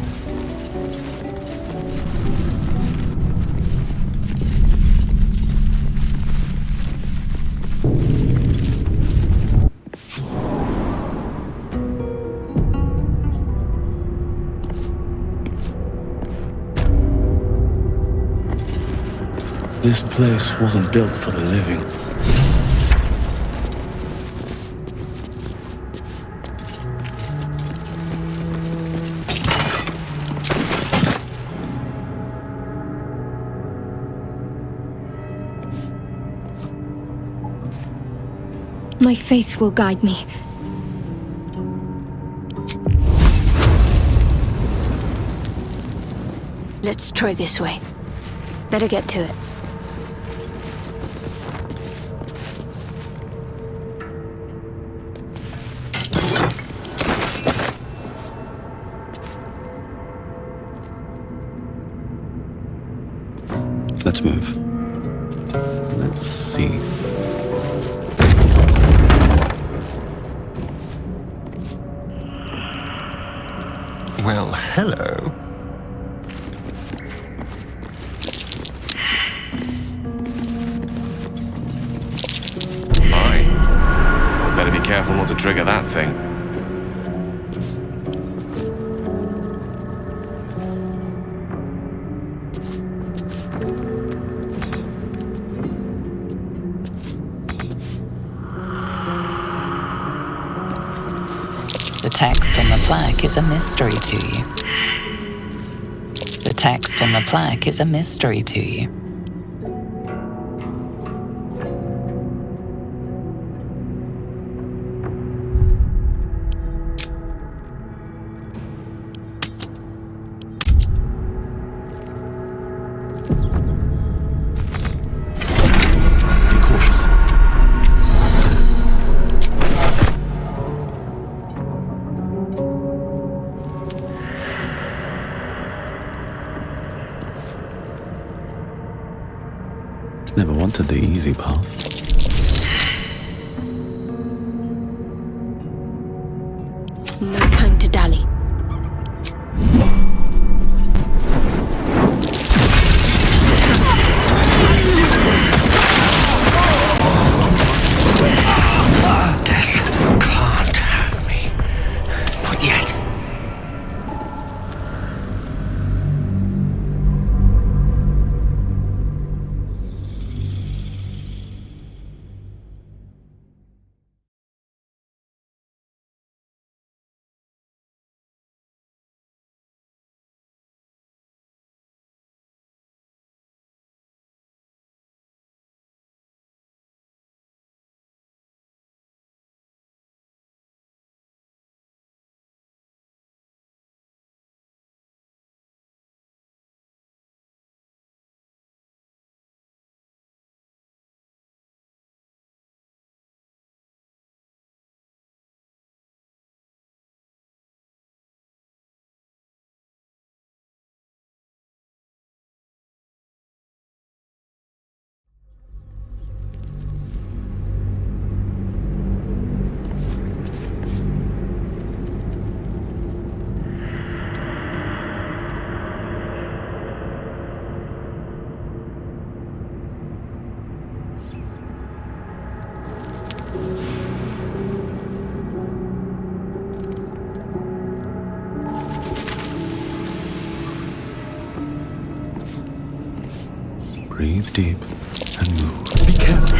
This place wasn't built for the living. My faith will guide me. Let's try this way. Better get to it. Let's move. Let's see. Well, hello. My. I'd better be careful not to trigger that thing. The text on the plaque is a mystery to you. The text on the plaque is a mystery to you. Be cautious. Never wanted the easy path. No time to dally. Breathe deep and move. Be careful.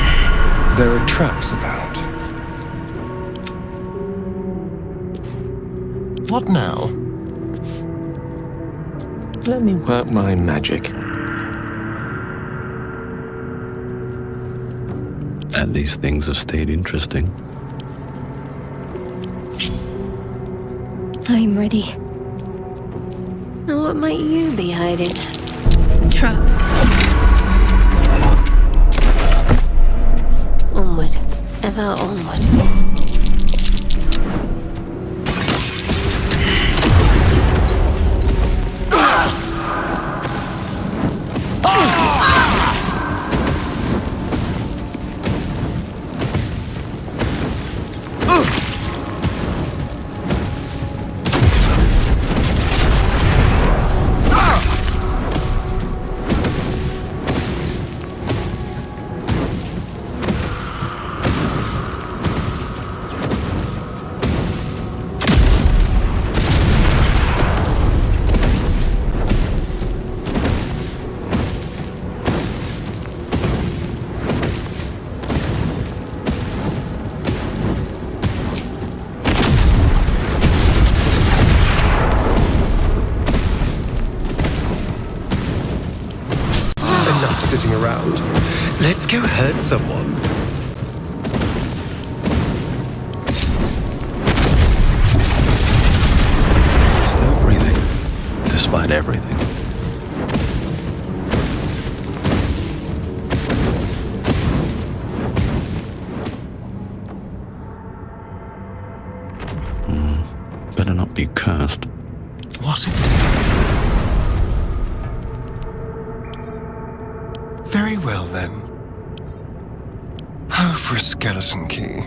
There are traps about. What now? Let me work my magic. And these things have stayed interesting. I'm ready. Now what might you be hiding? Trap. Onward. Ever onward. Sitting around. Let's go hurt someone. Still breathing, despite everything. Better not be cursed. What? Very well, then. How for a skeleton key?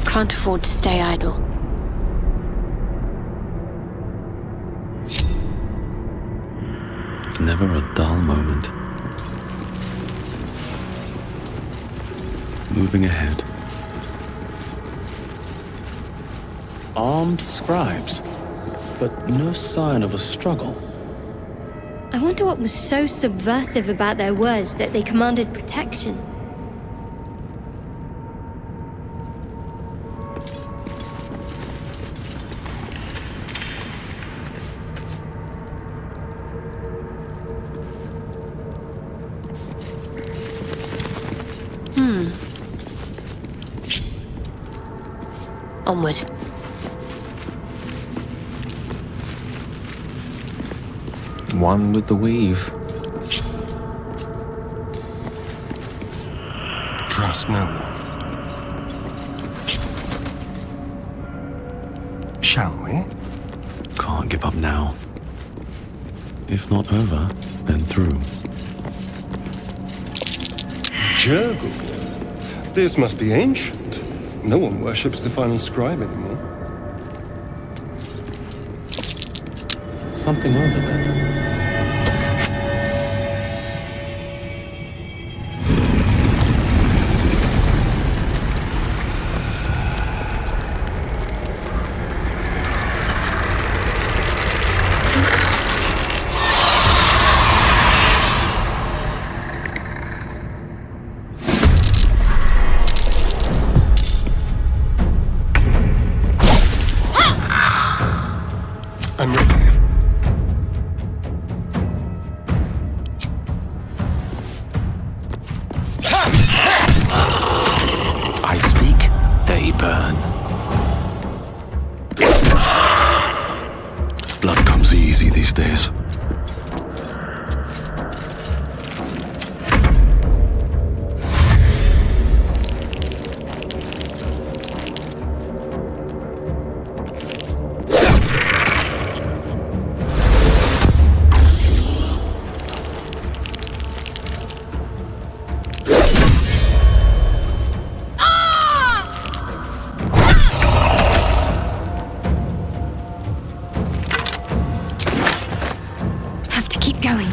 Can't afford to stay idle. Never a dull moment. Moving ahead. Armed scribes, but no sign of a struggle. I wonder what was so subversive about their words that they commanded protection. Onward. One with the weave. Trust no one. Shall we? Can't give up now. If not over, then through. Jurgle. This must be ancient. No one worships the final scribe anymore. Something over there. I'm ready. I speak, they burn. Blood comes easy these days. Keep going.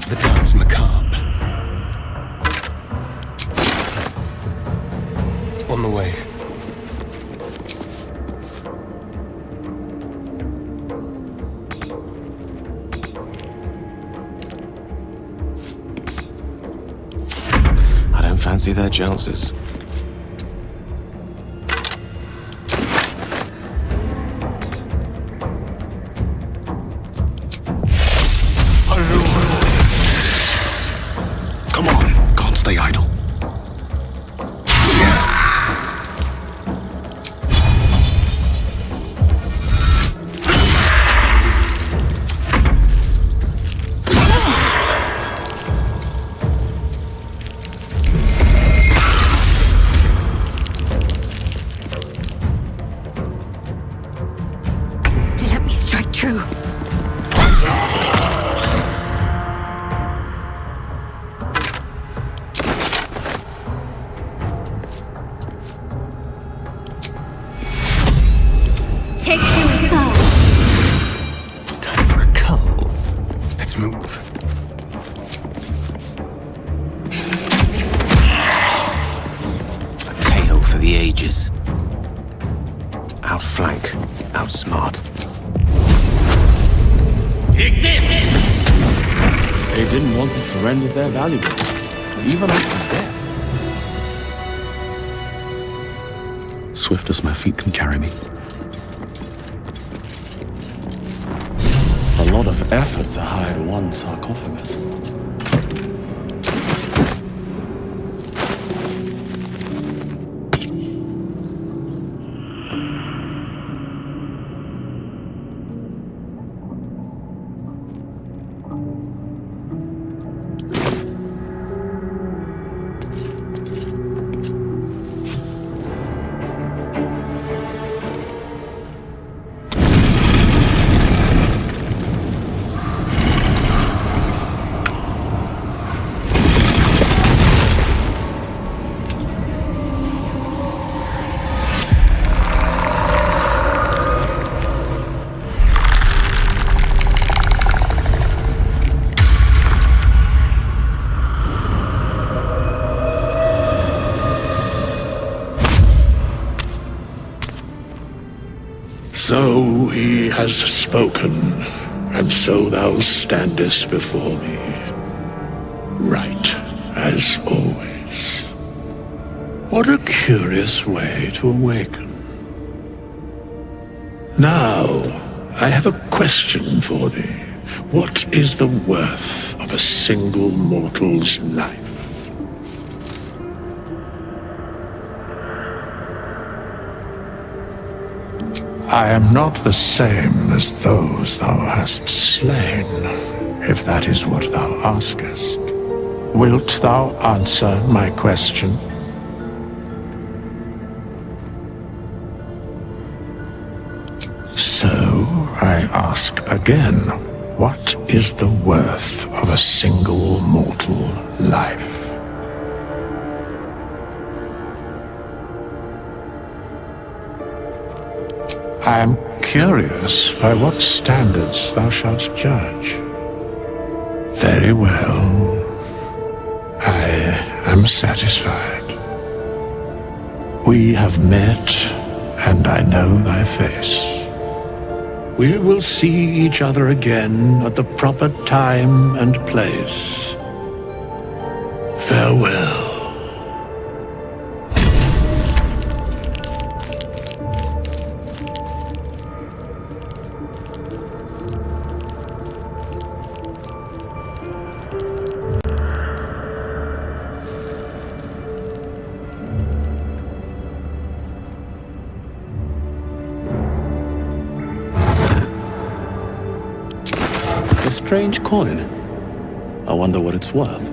The dance macabre. On the way. I don't fancy their chances. Come on, can't stay idle. Let me strike true. Take you Time for a cull. Let's move. A tale for the ages. Outflank, outsmart. Take this! They didn't want to surrender their valuables, even after death. Swift as my feet can carry me. A lot of effort to hide one sarcophagus. So he has spoken, and so thou standest before me, right as always. What a curious way to awaken. Now, I have a question for thee. What is the worth of a single mortal's life? I am not the same as those thou hast slain, if that is what thou askest. Wilt thou answer my question? So, I ask again, what is the worth of a single mortal life? I am curious by what standards thou shalt judge. Very well. I am satisfied. We have met, and I know thy face. We will see each other again at the proper time and place. Farewell. A strange coin. I wonder what it's worth.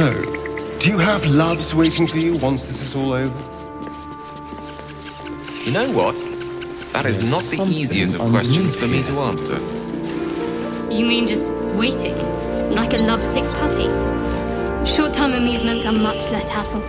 So, do you have loves waiting for you once this is all over? You know what? That is There's not the something easiest of questions for me underneath to answer. You mean just waiting? Like a lovesick puppy? Short-term amusements are much less hassle.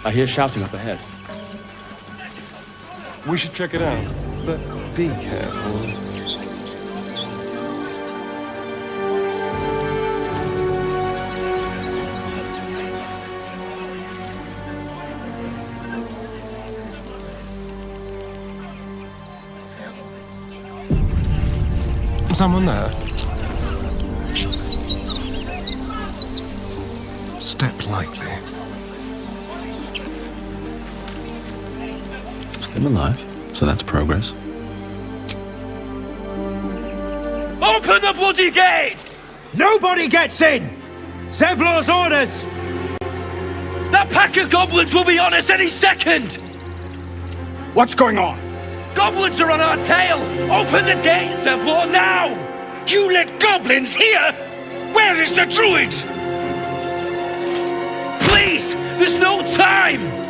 I hear shouting up ahead. We should check it out, but be careful. Someone there? Step lightly. Still alive, so that's progress. Open the bloody gate! Nobody gets in! Zevlor's orders! That pack of goblins will be on us any second! What's going on? Goblins are on our tail! Open the gate, Zevlor, now! You let goblins here? Where is the druid? Please! There's no time!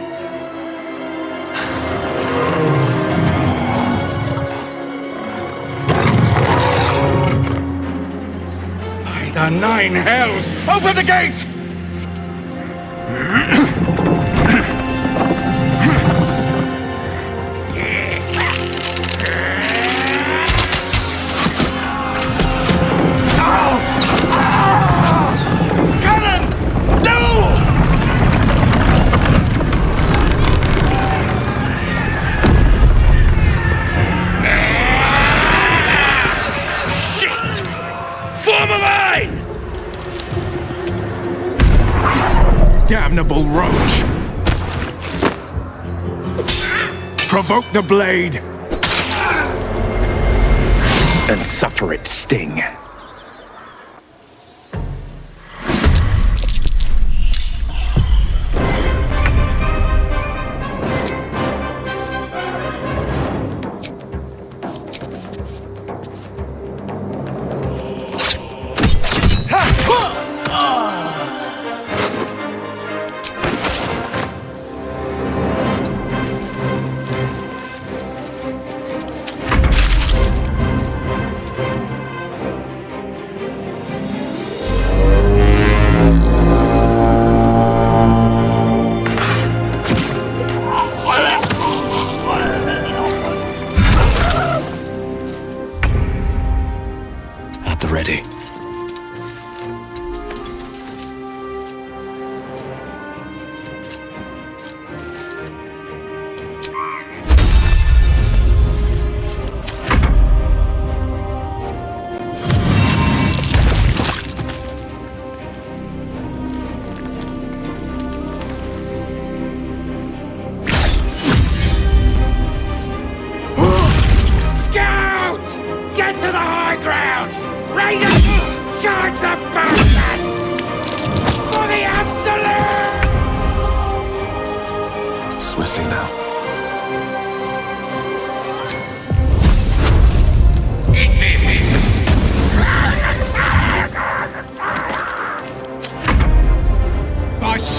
By the nine hells! Open the gate! Damnable roach! Provoke the blade and suffer its sting.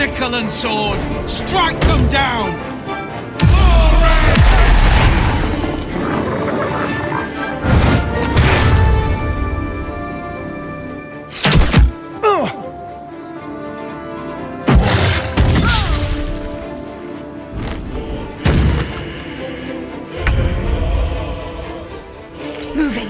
sickle and sword! Strike them down! Moving.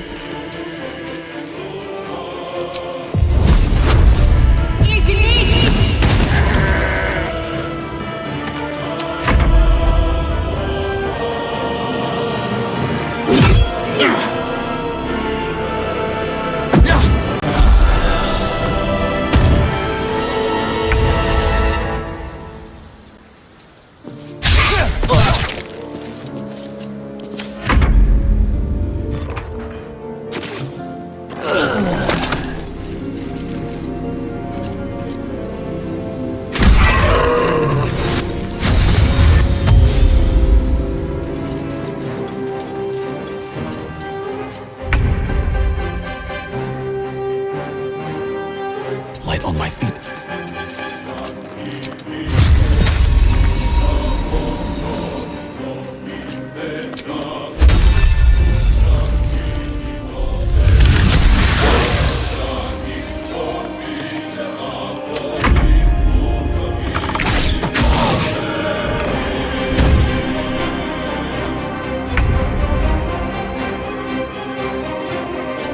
Light on my feet.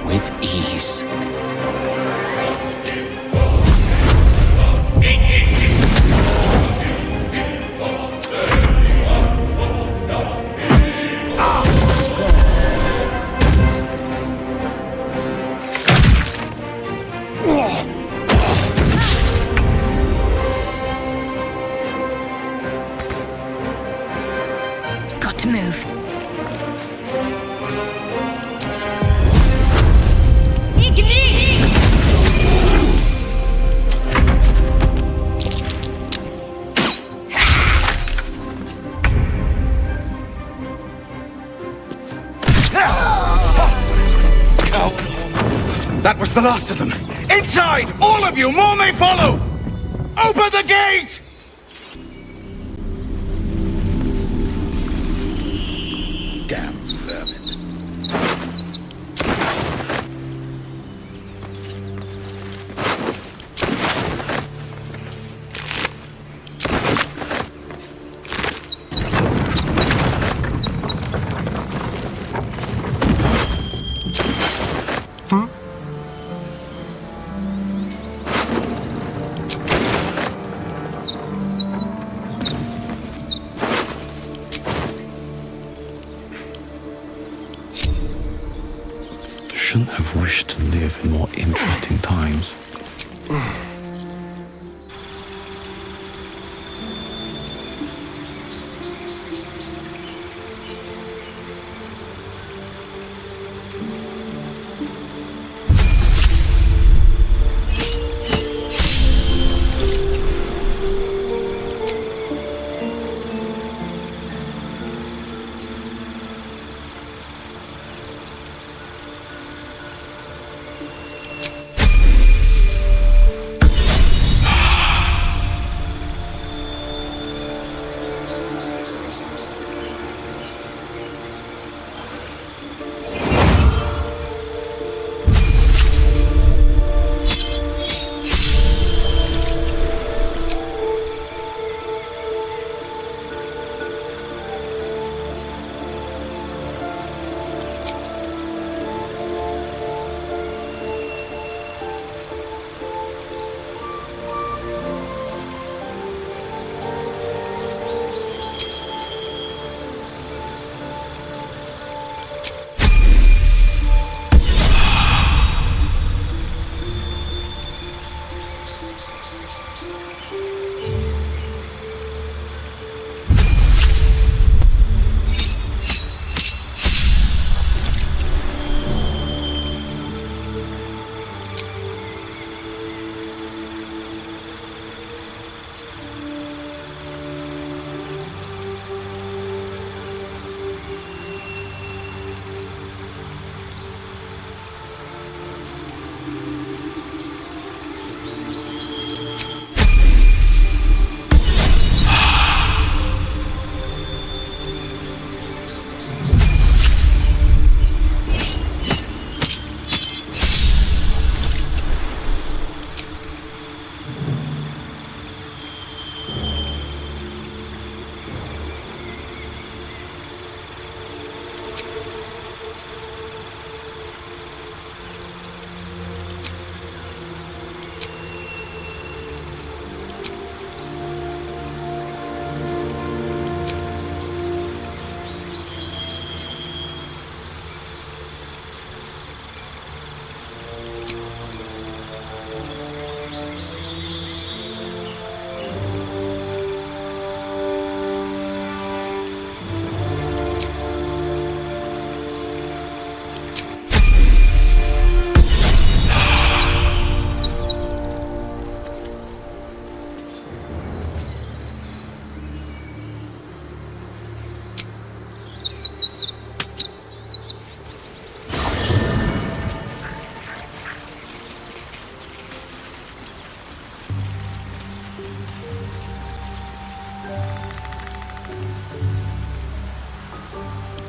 With ease. Got to move. That was the last of them. Inside! All of you! More may follow! Open the gate! Damn vermin. Shouldn't have wished to live in more interesting times.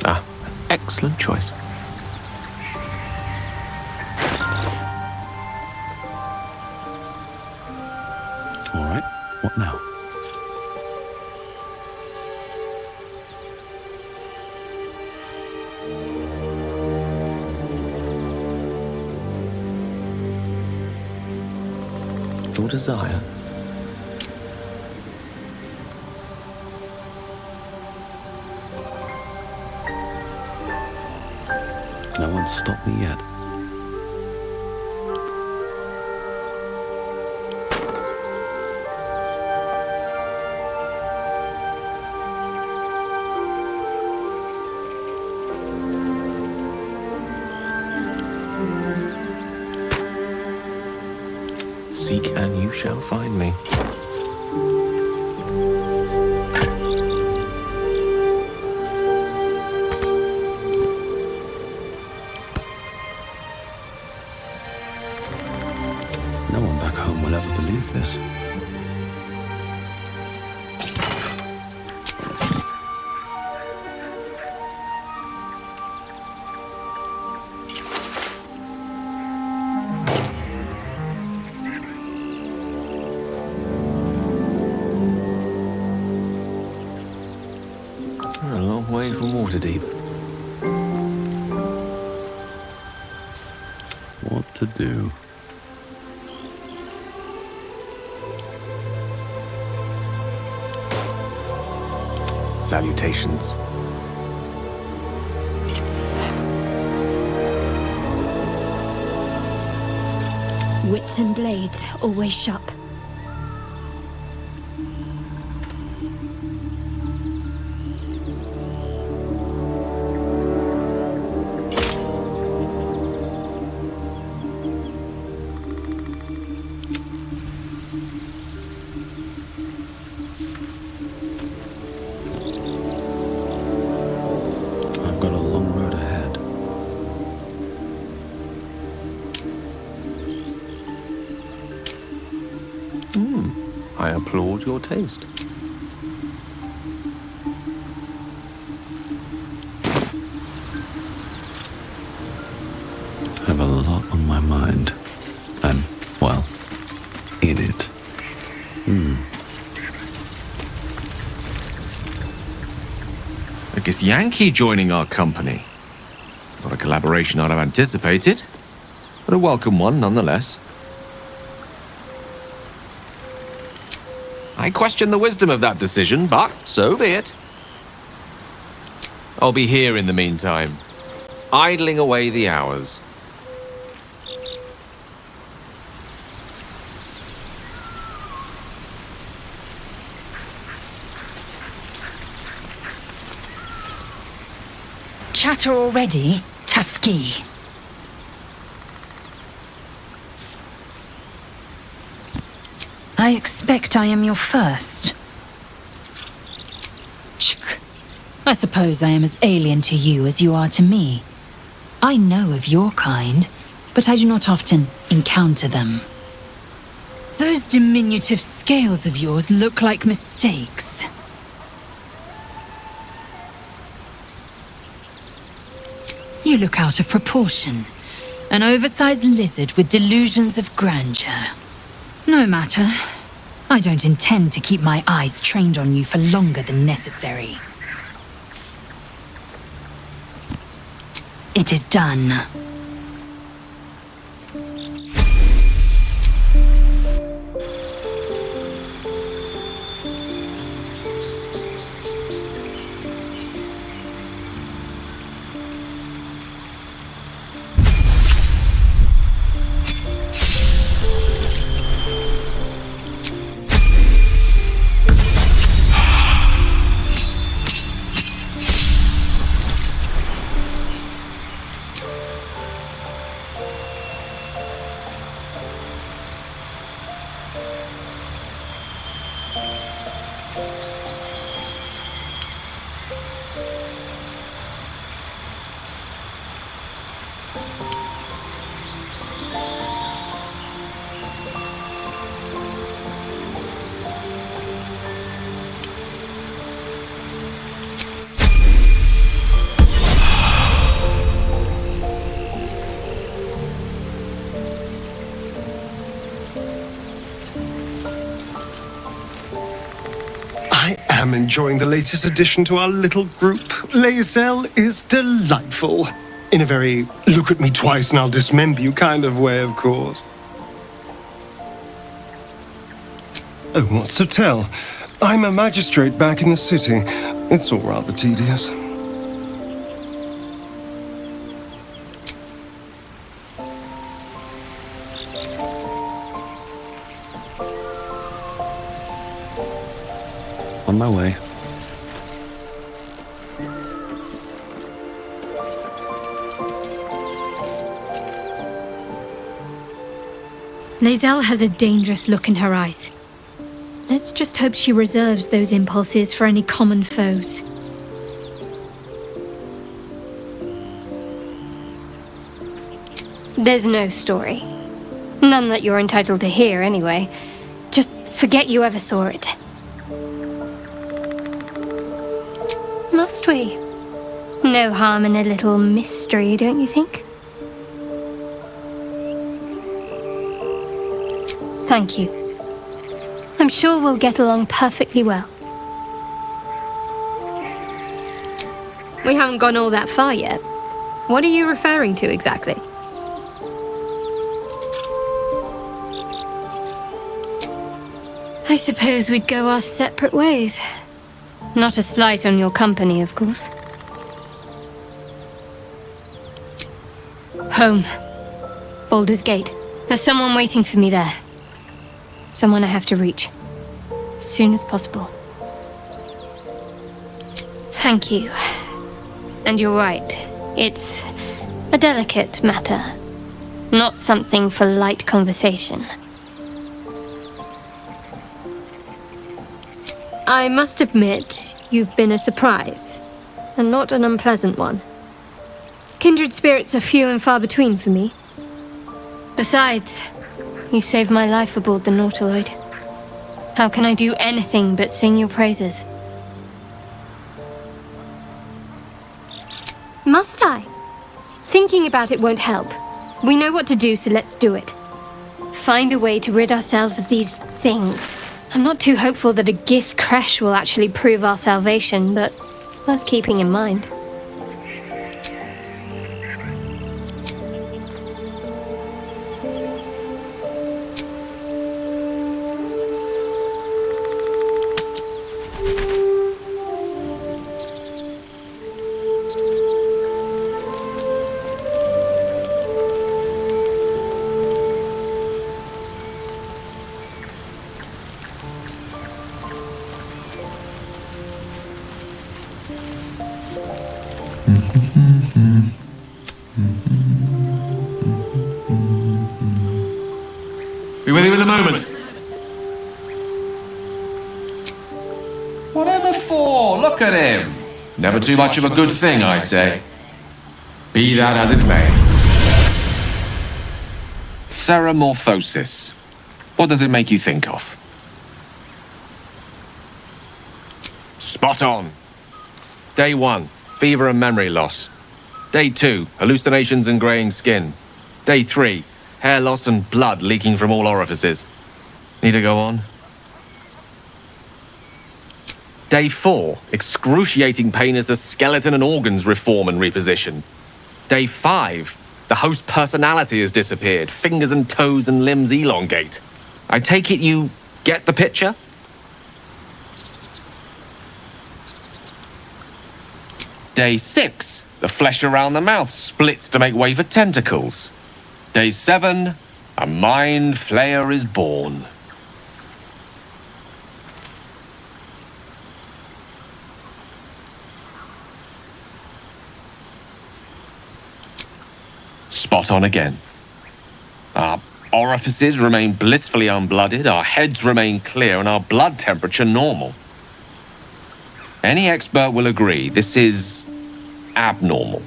Ah, excellent choice. All right, what now? Your desire. No one's stopped me yet. Seek and you shall find me. No one back home will ever believe this. We're a long way from Waterdeep. What to do? Salutations. Wits and blades, always sharp. I've got a long road ahead. I applaud your taste. I have a lot on my mind. And, well, in it. A Githyanki joining our company. Not a collaboration I'd have anticipated, but a welcome one nonetheless. I question the wisdom of that decision, but so be it. I'll be here in the meantime, idling away the hours. Chatter already, Tusky. I expect I am your first. I suppose I am as alien to you as you are to me. I know of your kind, but I do not often encounter them. Those diminutive scales of yours look like mistakes. You look out of proportion. An oversized lizard with delusions of grandeur. No matter. I don't intend to keep my eyes trained on you for longer than necessary. It is done. I am enjoying the latest addition to our little group. Lae'zel is delightful. In a very look at me twice and I'll dismember you kind of way, of course. Oh, what's to tell? I'm a magistrate back in the city. It's all rather tedious. On my way. Lae'zel has a dangerous look in her eyes. Let's just hope she reserves those impulses for any common foes. There's no story. None that you're entitled to hear, anyway. Just forget you ever saw it. Must we? No harm in a little mystery, don't you think? Thank you. I'm sure we'll get along perfectly well. We haven't gone all that far yet. What are you referring to exactly? I suppose we'd go our separate ways. Not a slight on your company, of course. Home. Baldur's Gate. There's someone waiting for me there. Someone I have to reach. As soon as possible. Thank you. And you're right. It's a delicate matter. Not something for light conversation. I must admit, you've been a surprise. And not an unpleasant one. Kindred spirits are few and far between for me. Besides, you saved my life aboard the Nautiloid. How can I do anything but sing your praises? Must I? Thinking about it won't help. We know what to do, so let's do it. Find a way to rid ourselves of these things. I'm not too hopeful that a Gith crash will actually prove our salvation, but worth keeping in mind. Be with you in a moment. Whatever for? Look at him. Never too much of a good thing, I say. Be that as it may. Ceramorphosis. What does it make you think of? Spot on. Day 1, fever and memory loss. Day 2, hallucinations and greying skin. Day 3, hair loss and blood leaking from all orifices. Need to go on? Day 4, excruciating pain as the skeleton and organs reform and reposition. Day 5, the host personality has disappeared. Fingers and toes and limbs elongate. I take it you get the picture? Day 6, the flesh around the mouth splits to make way for tentacles. Day 7, a mind flayer is born. Spot on again. Our orifices remain blissfully unblooded, our heads remain clear, and our blood temperature normal. Any expert will agree this is abnormal.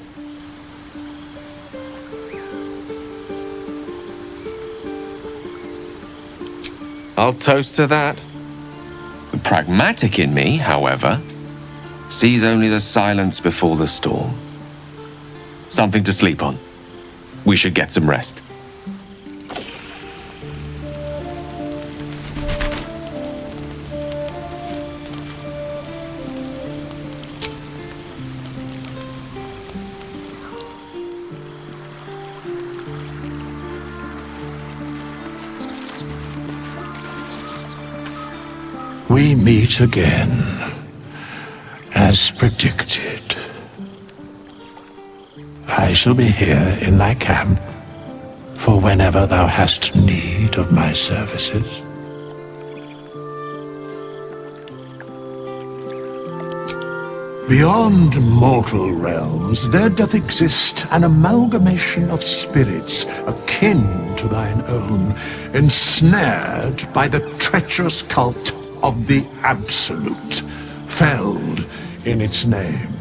I'll toast to that. The pragmatic in me, however, sees only the silence before the storm. Something to sleep on. We should get some rest. We meet again, as predicted. I shall be here in thy camp for whenever thou hast need of my services. Beyond mortal realms, there doth exist an amalgamation of spirits akin to thine own, ensnared by the treacherous cult of the Absolute, felled in its name.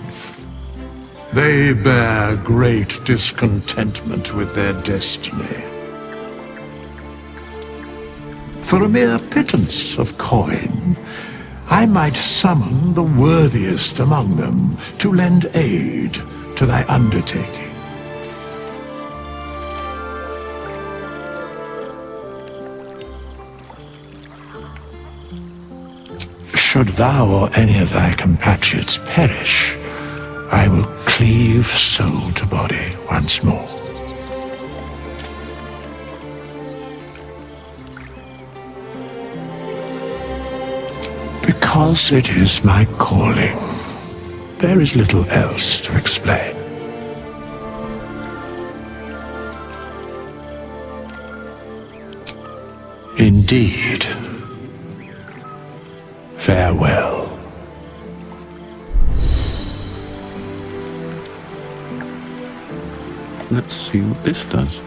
They bear great discontentment with their destiny. For a mere pittance of coin, I might summon the worthiest among them to lend aid to thy undertaking. Should thou or any of thy compatriots perish, I will cleave soul to body once more. Because it is my calling, there is little else to explain. Indeed. Farewell. Let's see what this does.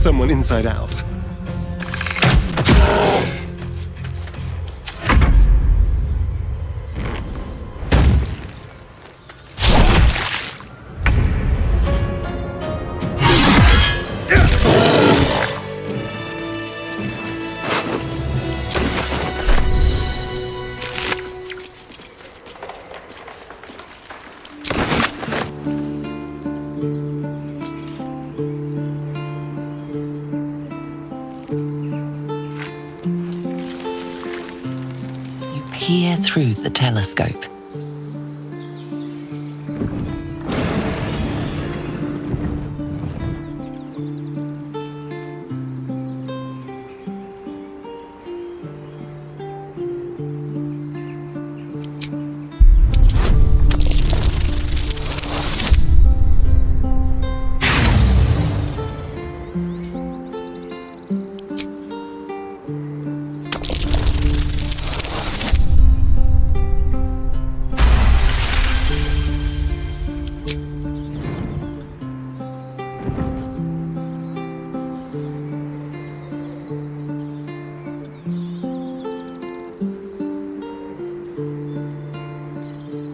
someone inside out. Peer through the telescope.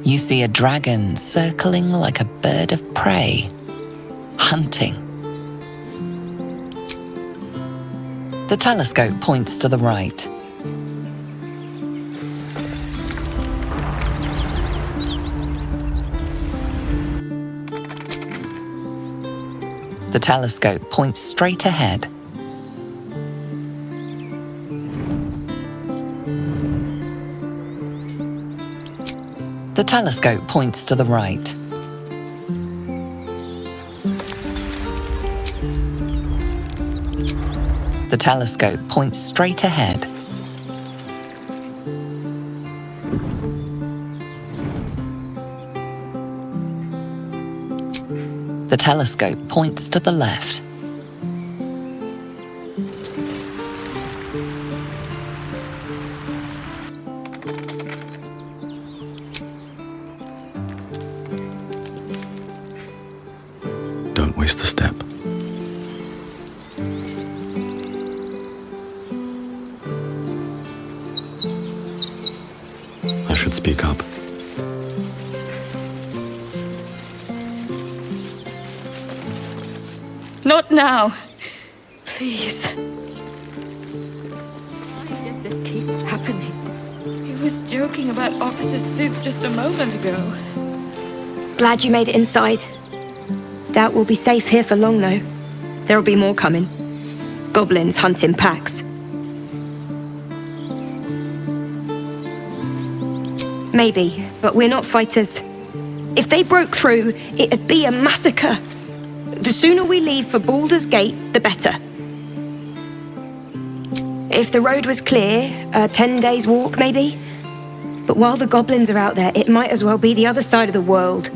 You see a dragon circling like a bird of prey, hunting. The telescope points to the right. The telescope points straight ahead. The telescope points to the right. The telescope points straight ahead. The telescope points to the left. Don't waste a step. I should speak up. Not now. Please. Why does this keep happening? He was joking about octopus soup just a moment ago. Glad you made it inside. Doubt we'll be safe here for long, though. There'll be more coming. Goblins hunt in packs. Maybe, but we're not fighters. If they broke through, it'd be a massacre. The sooner we leave for Baldur's Gate, the better. If the road was clear, 10 days walk, maybe? But while the goblins are out there, it might as well be the other side of the world.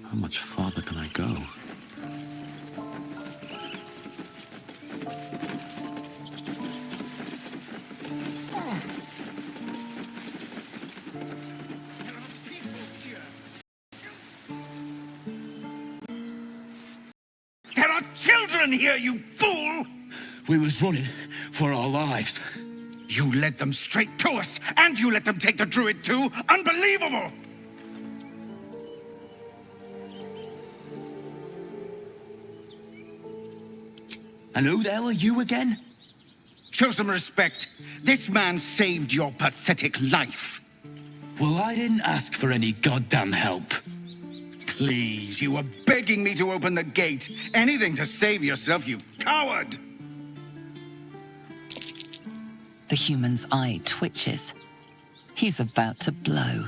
How much farther can I go? There are children here, you fool! We was running for our lives. You led them straight to us, and you let them take the druid too? Unbelievable! And who the hell are you again? Show some respect. This man saved your pathetic life. Well, I didn't ask for any goddamn help. Please, you were begging me to open the gate. Anything to save yourself, you coward! The human's eye twitches. He's about to blow.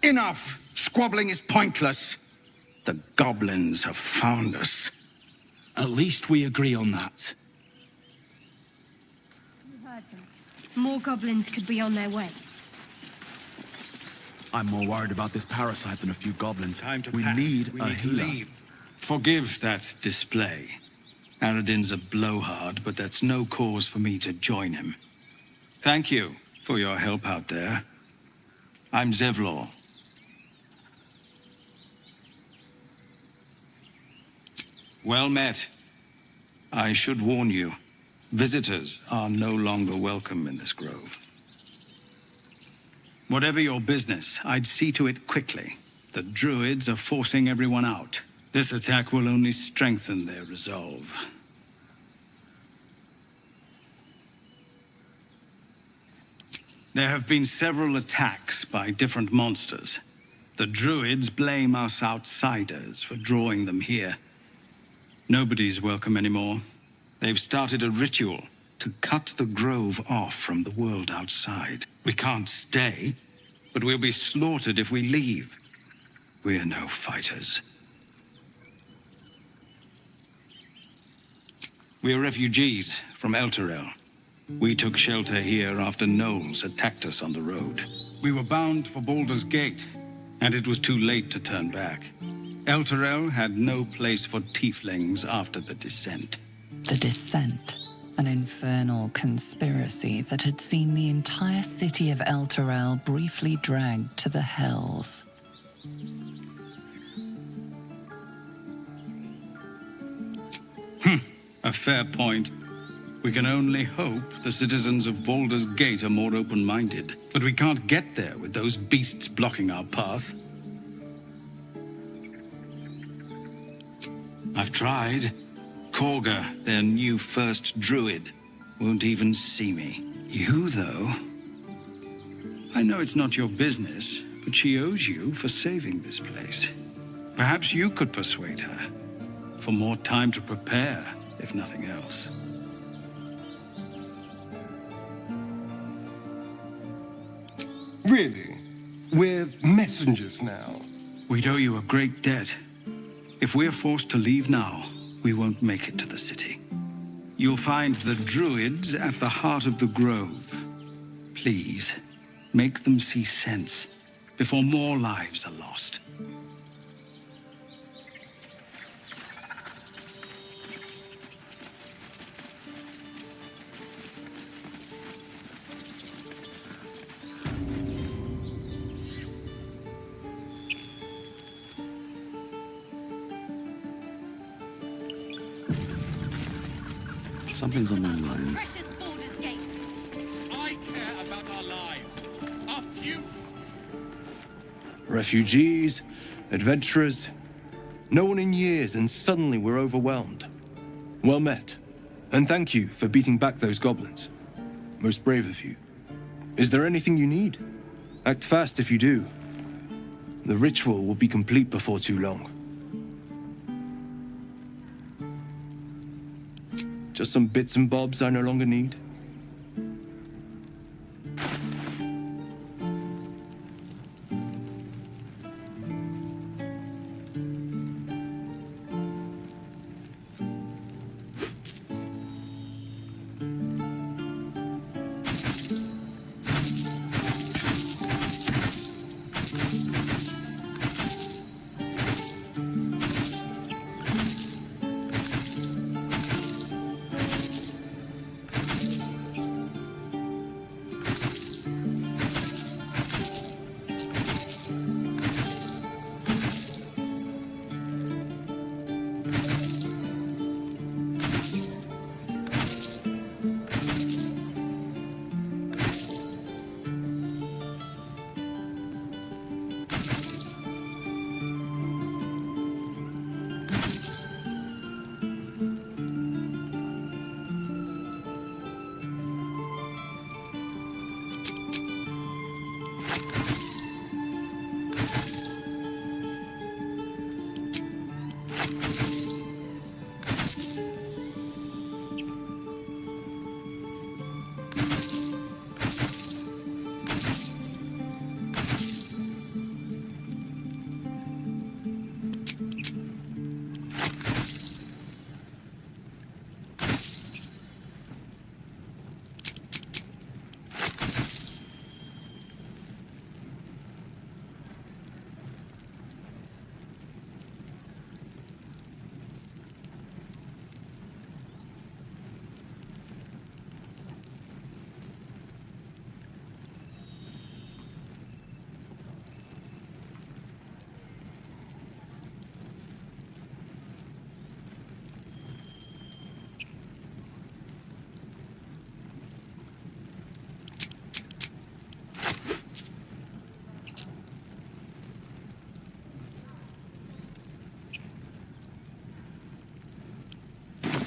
Enough! Squabbling is pointless. The goblins have found us. At least we agree on that. You heard them. More goblins could be on their way. I'm more worried about this parasite than a few goblins. We pack. need We a need to healer. leave. Forgive that display. Aradin's a blowhard, but that's no cause for me to join him. Thank you for your help out there. I'm Zevlor. Well met. I should warn you, visitors are no longer welcome in this grove. Whatever your business, I'd see to it quickly. The druids are forcing everyone out. This attack will only strengthen their resolve. There have been several attacks by different monsters. The druids blame us outsiders for drawing them here. Nobody's welcome anymore. They've started a ritual to cut the grove off from the world outside. We can't stay, but we'll be slaughtered if we leave. We're no fighters. We're refugees from Elturel. We took shelter here after gnolls attacked us on the road. We were bound for Baldur's Gate, and it was too late to turn back. Elturel had no place for tieflings after the descent. The Descent, an infernal conspiracy that had seen the entire city of Elturel briefly dragged to the hells. A fair point. We can only hope the citizens of Baldur's Gate are more open-minded. But we can't get there with those beasts blocking our path. I've tried. Korga, their new first druid, won't even see me. You, though? I know it's not your business, but she owes you for saving this place. Perhaps you could persuade her. For more time to prepare, if nothing else. Really? We're messengers now. We'd owe you a great debt. If we're forced to leave now, we won't make it to the city. You'll find the druids at the heart of the grove. Please, make them see sense before more lives are lost. Something's on my mind. I care about our lives. Our future. Refugees, adventurers, no one in years, and suddenly we're overwhelmed. Well met, and thank you for beating back those goblins. Most brave of you. Is there anything you need? Act fast if you do. The ritual will be complete before too long. Just some bits and bobs I no longer need.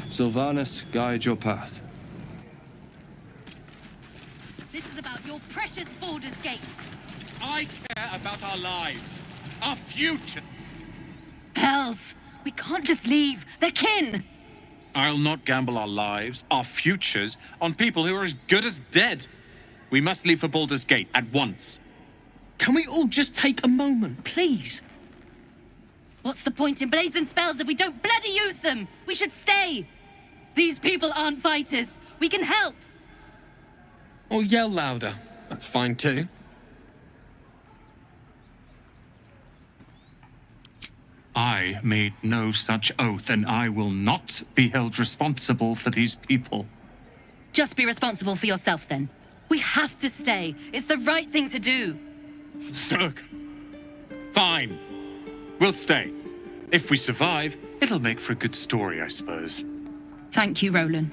Sylvanus, guide your path. This is about your precious Baldur's Gate. I care about our lives. Our future. Hells! We can't just leave. They're kin! I'll not gamble our lives, our futures, on people who are as good as dead. We must leave for Baldur's Gate at once. Can we all just take a moment, please? What's the point in blades and spells if we don't bloody use them? We should stay! These people aren't fighters. We can help! Or yell louder. That's fine too. I made no such oath, and I will not be held responsible for these people. Just be responsible for yourself, then. We have to stay. It's the right thing to do. Zerg. Fine. We'll stay. If we survive, it'll make for a good story, I suppose. Thank you, Roland.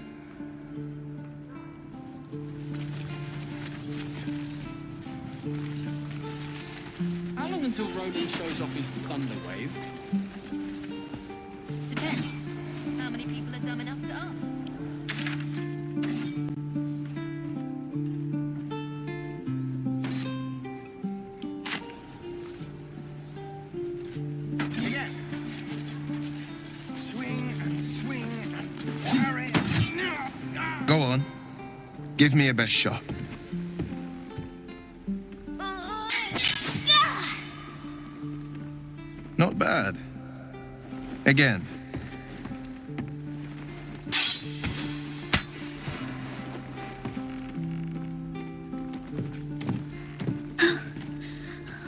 How long until Roland shows off his thunder wave? Depends. How many people are dumb enough to ask? Again. Swing and swing and parry. Go on. Give me a best shot. Not bad. Again.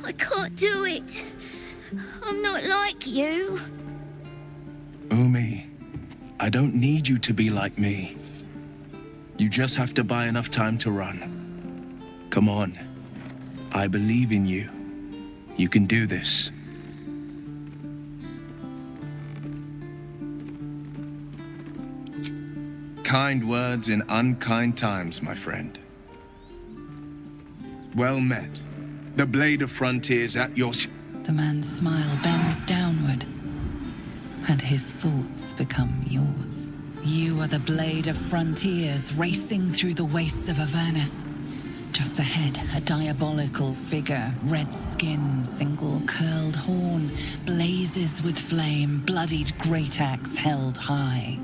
I can't do it. I'm not like you. Umi, I don't need you to be like me. You just have to buy enough time to run. Come on. I believe in you. You can do this. Kind words in unkind times, my friend. Well met. The blade of frontiers at your... The man's smile bends downward, and his thoughts become yours. You are the blade of frontiers racing through the wastes of Avernus. Just ahead, a diabolical figure, red skin, single curled horn, blazes with flame, bloodied great axe held high.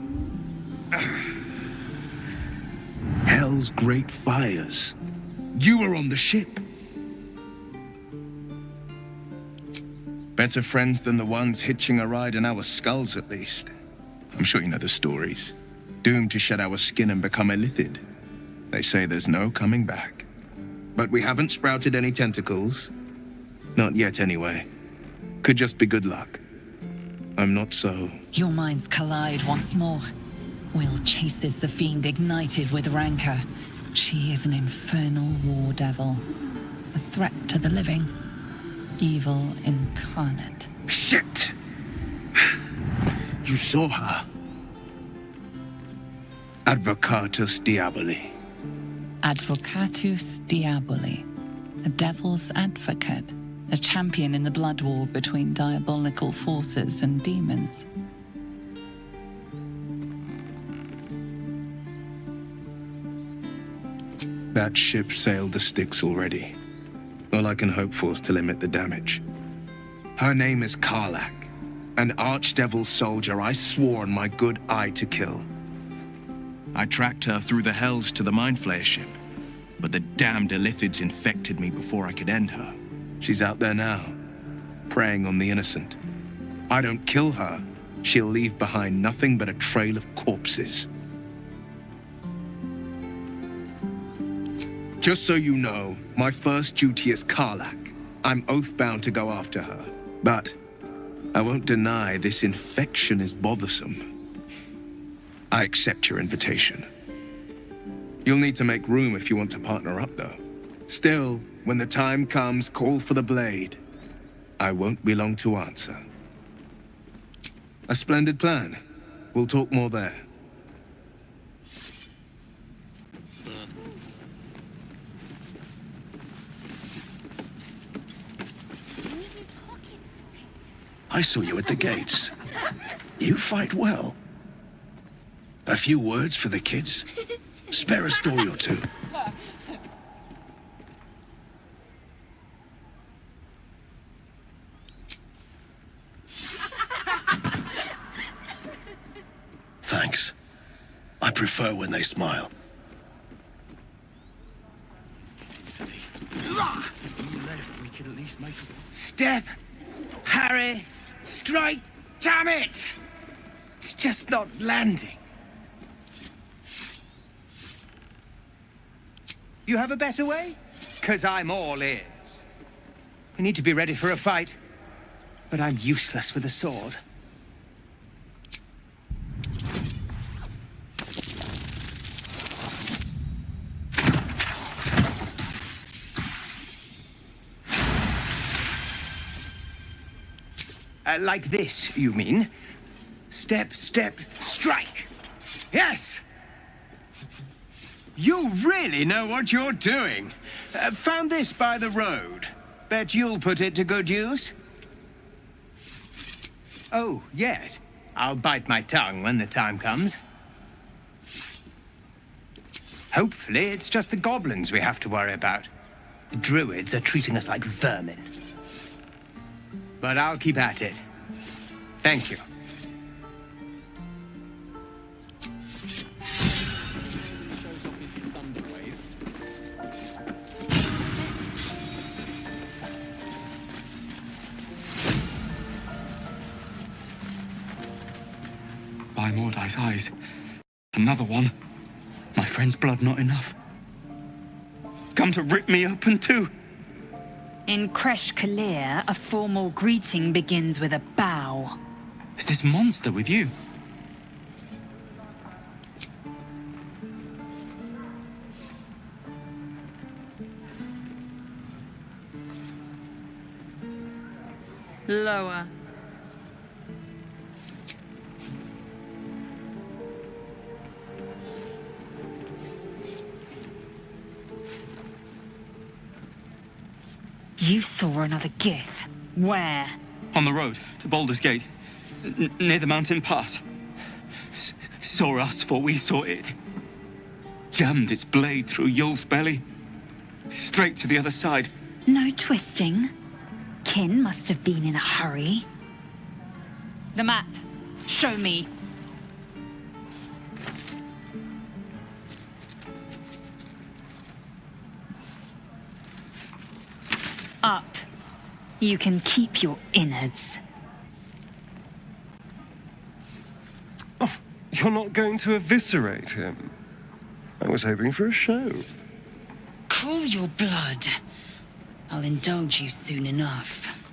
Hell's great fires. You were on the ship. Better friends than the ones hitching a ride in our skulls, at least. I'm sure you know the stories. Doomed to shed our skin and become illithid. They say there's no coming back. But we haven't sprouted any tentacles. Not yet, anyway. Could just be good luck. I'm not so... Your minds collide once more. Will chases the fiend ignited with rancor. She is an infernal war devil. A threat to the living. Evil incarnate. Shit! You saw her. Advocatus Diaboli. Advocatus Diaboli. A devil's advocate. A champion in the blood war between diabolical forces and demons. That ship sailed the Styx already. All I can hope for is to limit the damage. Her name is Karlach, an archdevil soldier I swore on my good eye to kill. I tracked her through the hells to the Mindflayer ship, but the damned Illithids infected me before I could end her. She's out there now, preying on the innocent. I don't kill her, she'll leave behind nothing but a trail of corpses. Just so you know, my first duty is Karlak. I'm oath-bound to go after her. But I won't deny this infection is bothersome. I accept your invitation. You'll need to make room if you want to partner up, though. Still, when the time comes, call for the blade. I won't be long to answer. A splendid plan. We'll talk more there. I saw you at the gates. You fight well. A few words for the kids? Spare a story or two. Thanks. I prefer when they smile. Step! Harry! Strike! Damn it! It's just not landing. You have a better way? 'Cause I'm all ears. We need to be ready for a fight, but I'm useless with a sword. Like this, you mean? Step, step, strike! Yes! You really know what you're doing. Found this by the road. Bet you'll put it to good use? Oh, yes. I'll bite my tongue when the time comes. Hopefully, it's just the goblins we have to worry about. The druids are treating us like vermin. But I'll keep at it. Thank you. By Mordai's eyes. Another one. My friend's blood not enough. Come to rip me open too. In Kresh Kalir, a formal greeting begins with a bow. Is this monster with you? Lower. You saw another Gith. Where? On the road to Baldur's Gate, near the mountain pass. Saw us before we saw it. Jammed its blade through Yul's belly. Straight to the other side. No twisting. Kin must have been in a hurry. The map. Show me. Up. You can keep your innards. Oh, you're not going to eviscerate him? I was hoping for a show. Cool your blood. I'll indulge you soon enough.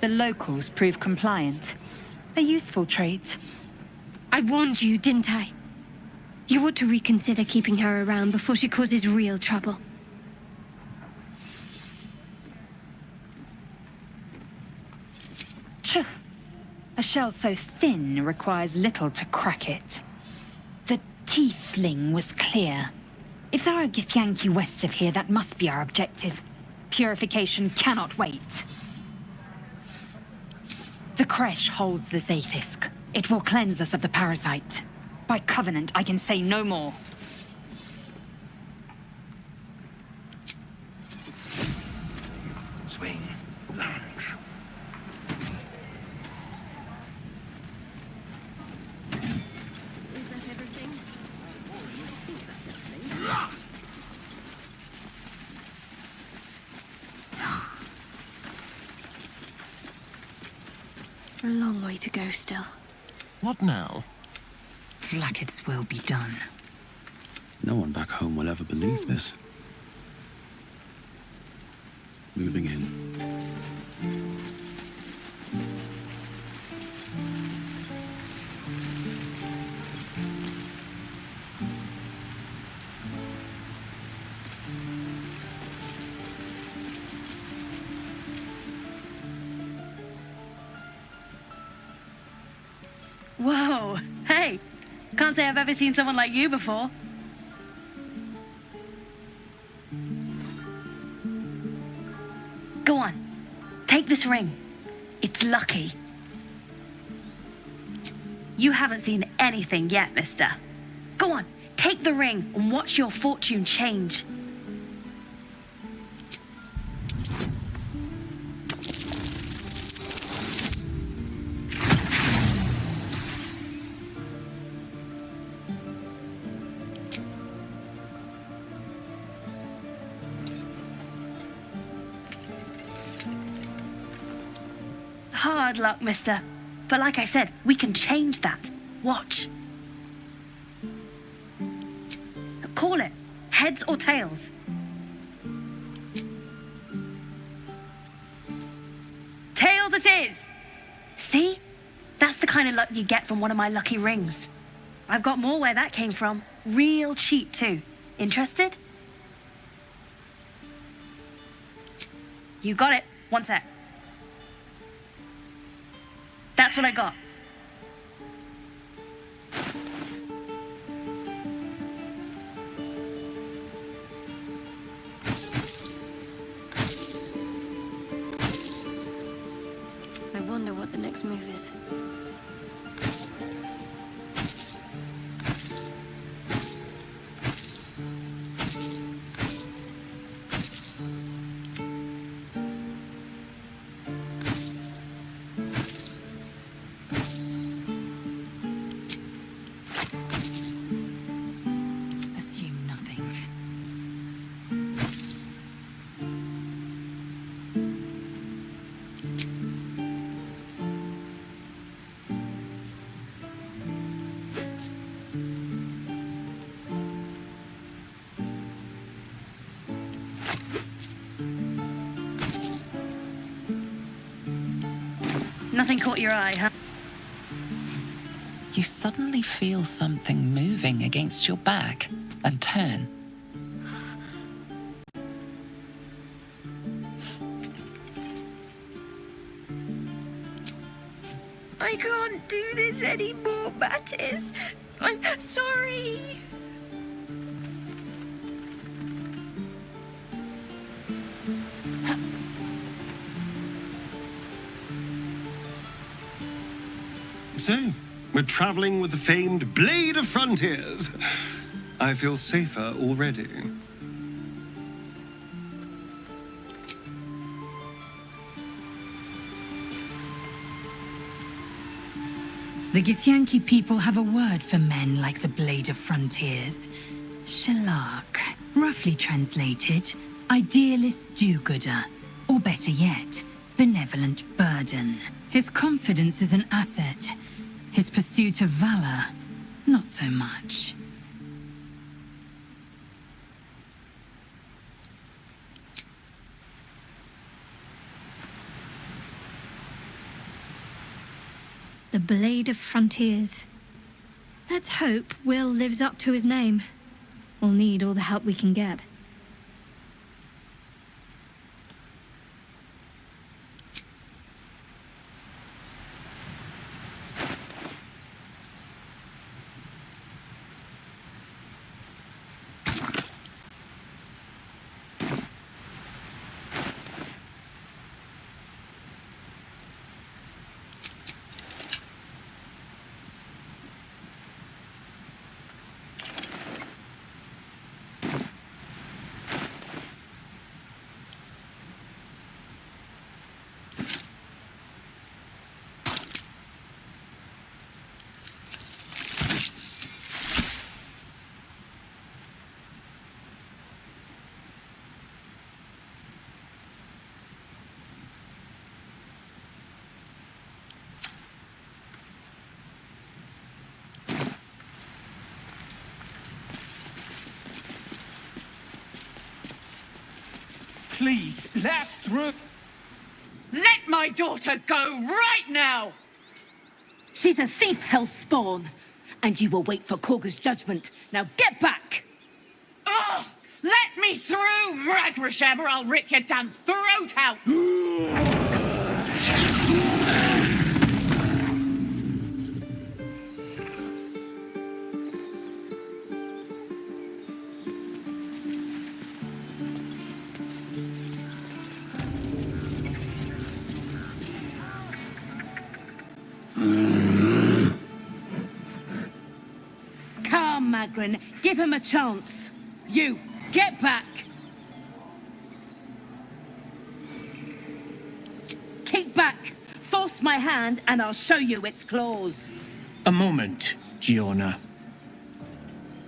The locals prove compliant. A useful trait. I warned you, didn't I? You ought to reconsider keeping her around before she causes real trouble. Tch! A shell so thin requires little to crack it. The teeth sling was clear. If there are Githyanki west of here, that must be our objective. Purification cannot wait. The Kresh holds the Zaithisk. It will cleanse us of the parasite. By covenant, I can say no more. Swing, lunge. Is that everything? A long way to go still. What now? Blacket's will be done. No one back home will ever believe this. Moving in. Whoa! Hey! Can't say I've ever seen someone like you before. Go on. Take this ring. It's lucky. You haven't seen anything yet, mister. Go on. Take the ring and watch your fortune change. Hard luck, mister. But like I said, we can change that. Watch. Call it. Heads or tails. Tails it is! See? That's the kind of luck you get from one of my lucky rings. I've got more where that came from. Real cheap, too. Interested? You got it. One sec. That's what I got. I wonder what the next move is. Assume nothing. Nothing caught your eye, huh? You suddenly feel something moving against your back and turn. I can't do this anymore, Mattis. I'm sorry. So, we're traveling with the famed Blade of Frontiers. I feel safer already. The Githyanki people have a word for men like the Blade of Frontiers. Shalak. Roughly translated, idealist do-gooder. Or better yet, benevolent burden. His confidence is an asset. His pursuit of valor, not so much. The Blade of Frontiers. Let's hope Will lives up to his name. We'll need all the help we can get. Please, let us through. Let my daughter go right now! She's a thief, hellspawn, and you will wait for Korga's judgment. Now get back! Oh, let me through, Ragrasham, or I'll rip your damn throat out! Come, Magrin, give him a chance. You, get back! Keep back! Force my hand and I'll show you its claws. A moment, Giona.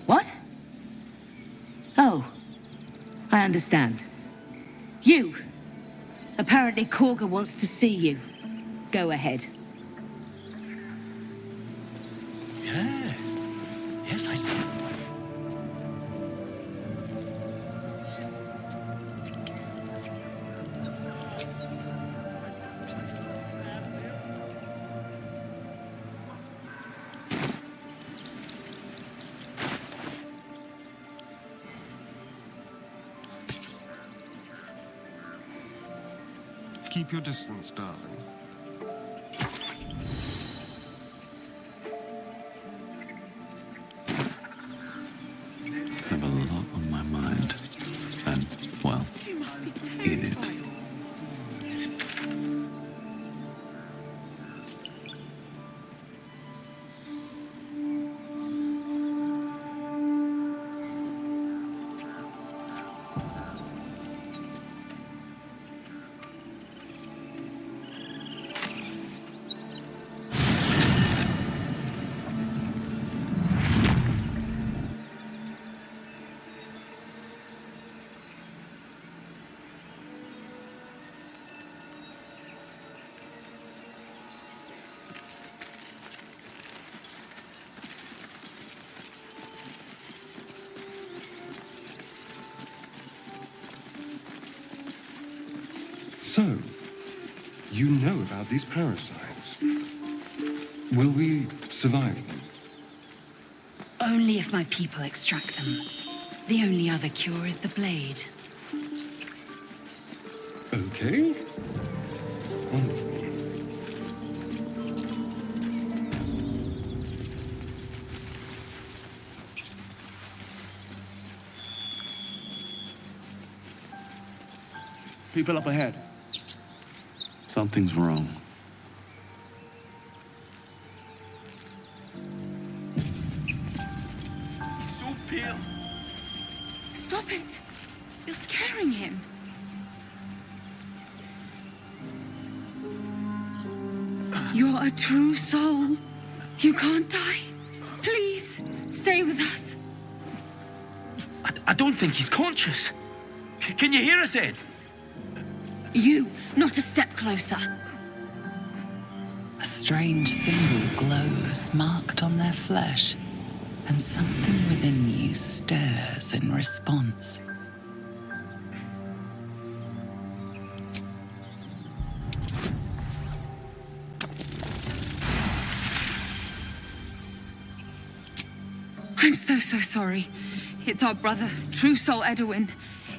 What? Oh, I understand. You! Apparently Korga wants to see you. Go ahead. Yes, I see. Keep your distance, darling. I have a lot on my mind. And, well, eat it. So, you know about these parasites. Will we survive them? Only if my people extract them. The only other cure is the blade. Okay. Wonderful. People up ahead. Something's wrong. So pale. Stop it! You're scaring him. You're a true soul. You can't die. Please, stay with us. I don't think he's conscious. Can you hear us, Ed? You, not a step closer. A strange symbol glows marked on their flesh, and something within you stirs in response. I'm so sorry. It's our brother, True Soul Edwin.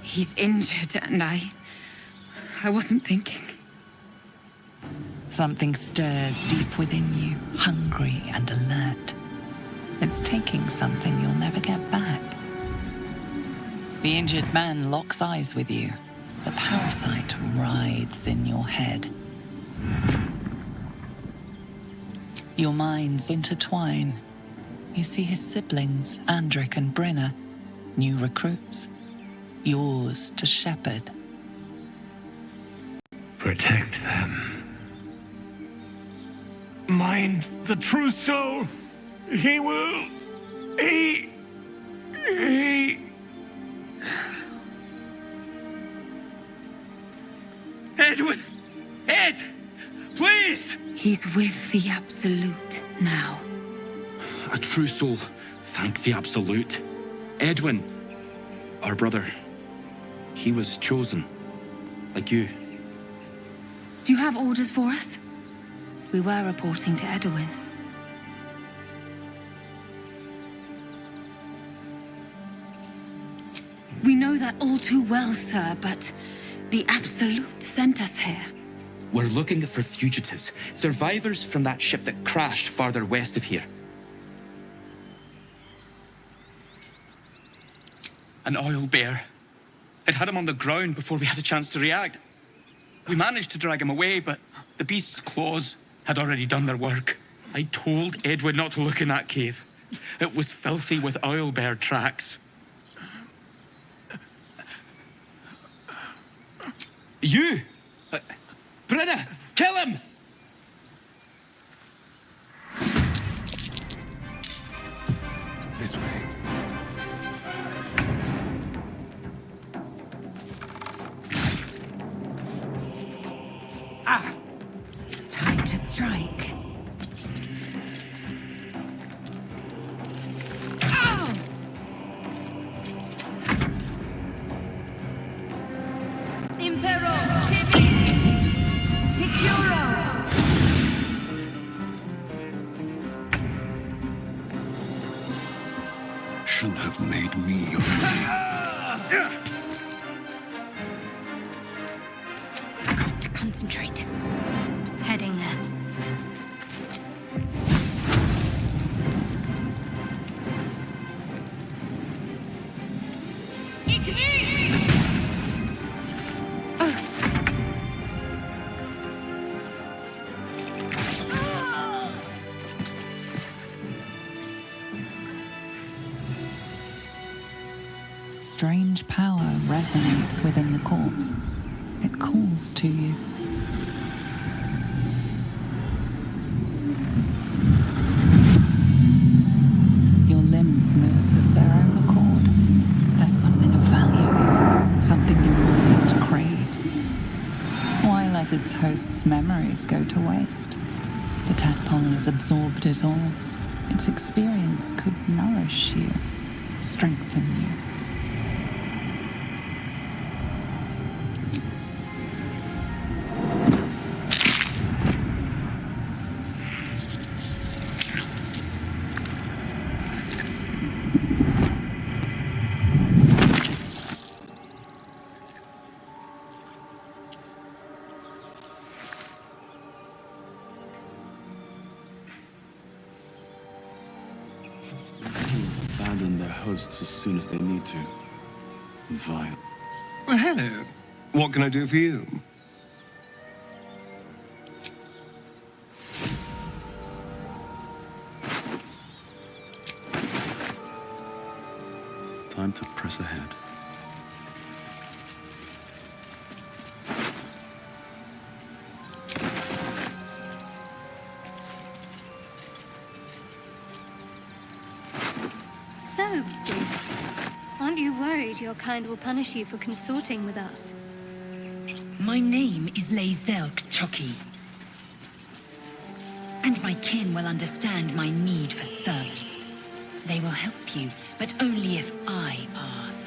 He's injured and I wasn't thinking. Something stirs deep within you, hungry and alert. It's taking something you'll never get back. The injured man locks eyes with you. The parasite writhes in your head. Your minds intertwine. You see his siblings, Andric and Brenna, new recruits, yours to shepherd. Protect them. Mind the true soul. He will. He. Edwin! Ed! Please! He's with the Absolute now. A true soul. Thank the Absolute. Edwin, our brother, he was chosen. like you. Do you have orders for us? We were reporting to Edwin. We know that all too well, sir, but the Absolute sent us here. We're looking for fugitives, survivors from that ship that crashed farther west of here. An oil bear. It had him on the ground before we had a chance to react. We managed to drag him away, but the beast's claws had already done their work. I told Edwin not to look in that cave. It was filthy with oil bear tracks. You! Brenna, kill him! This way. Time to strike. Impero! Ticuro! Should have made me your enemy. Got to concentrate. Heading there. Strange power resonates within the corpse. It calls to you. Your limbs move of their own accord. There's something of value, something your mind craves. Why let its host's memories go to waste? The tadpole has absorbed it all. Its experience could nourish you, strengthen you. Abandon their hosts as soon as they need to. Vile. Well, hello. What can I do for you? Time to press ahead. So, aren't you worried your kind will punish you for consorting with us? My name is Yunalescka Chucky. And my kin will understand my need for servants. They will help you, but only if I ask.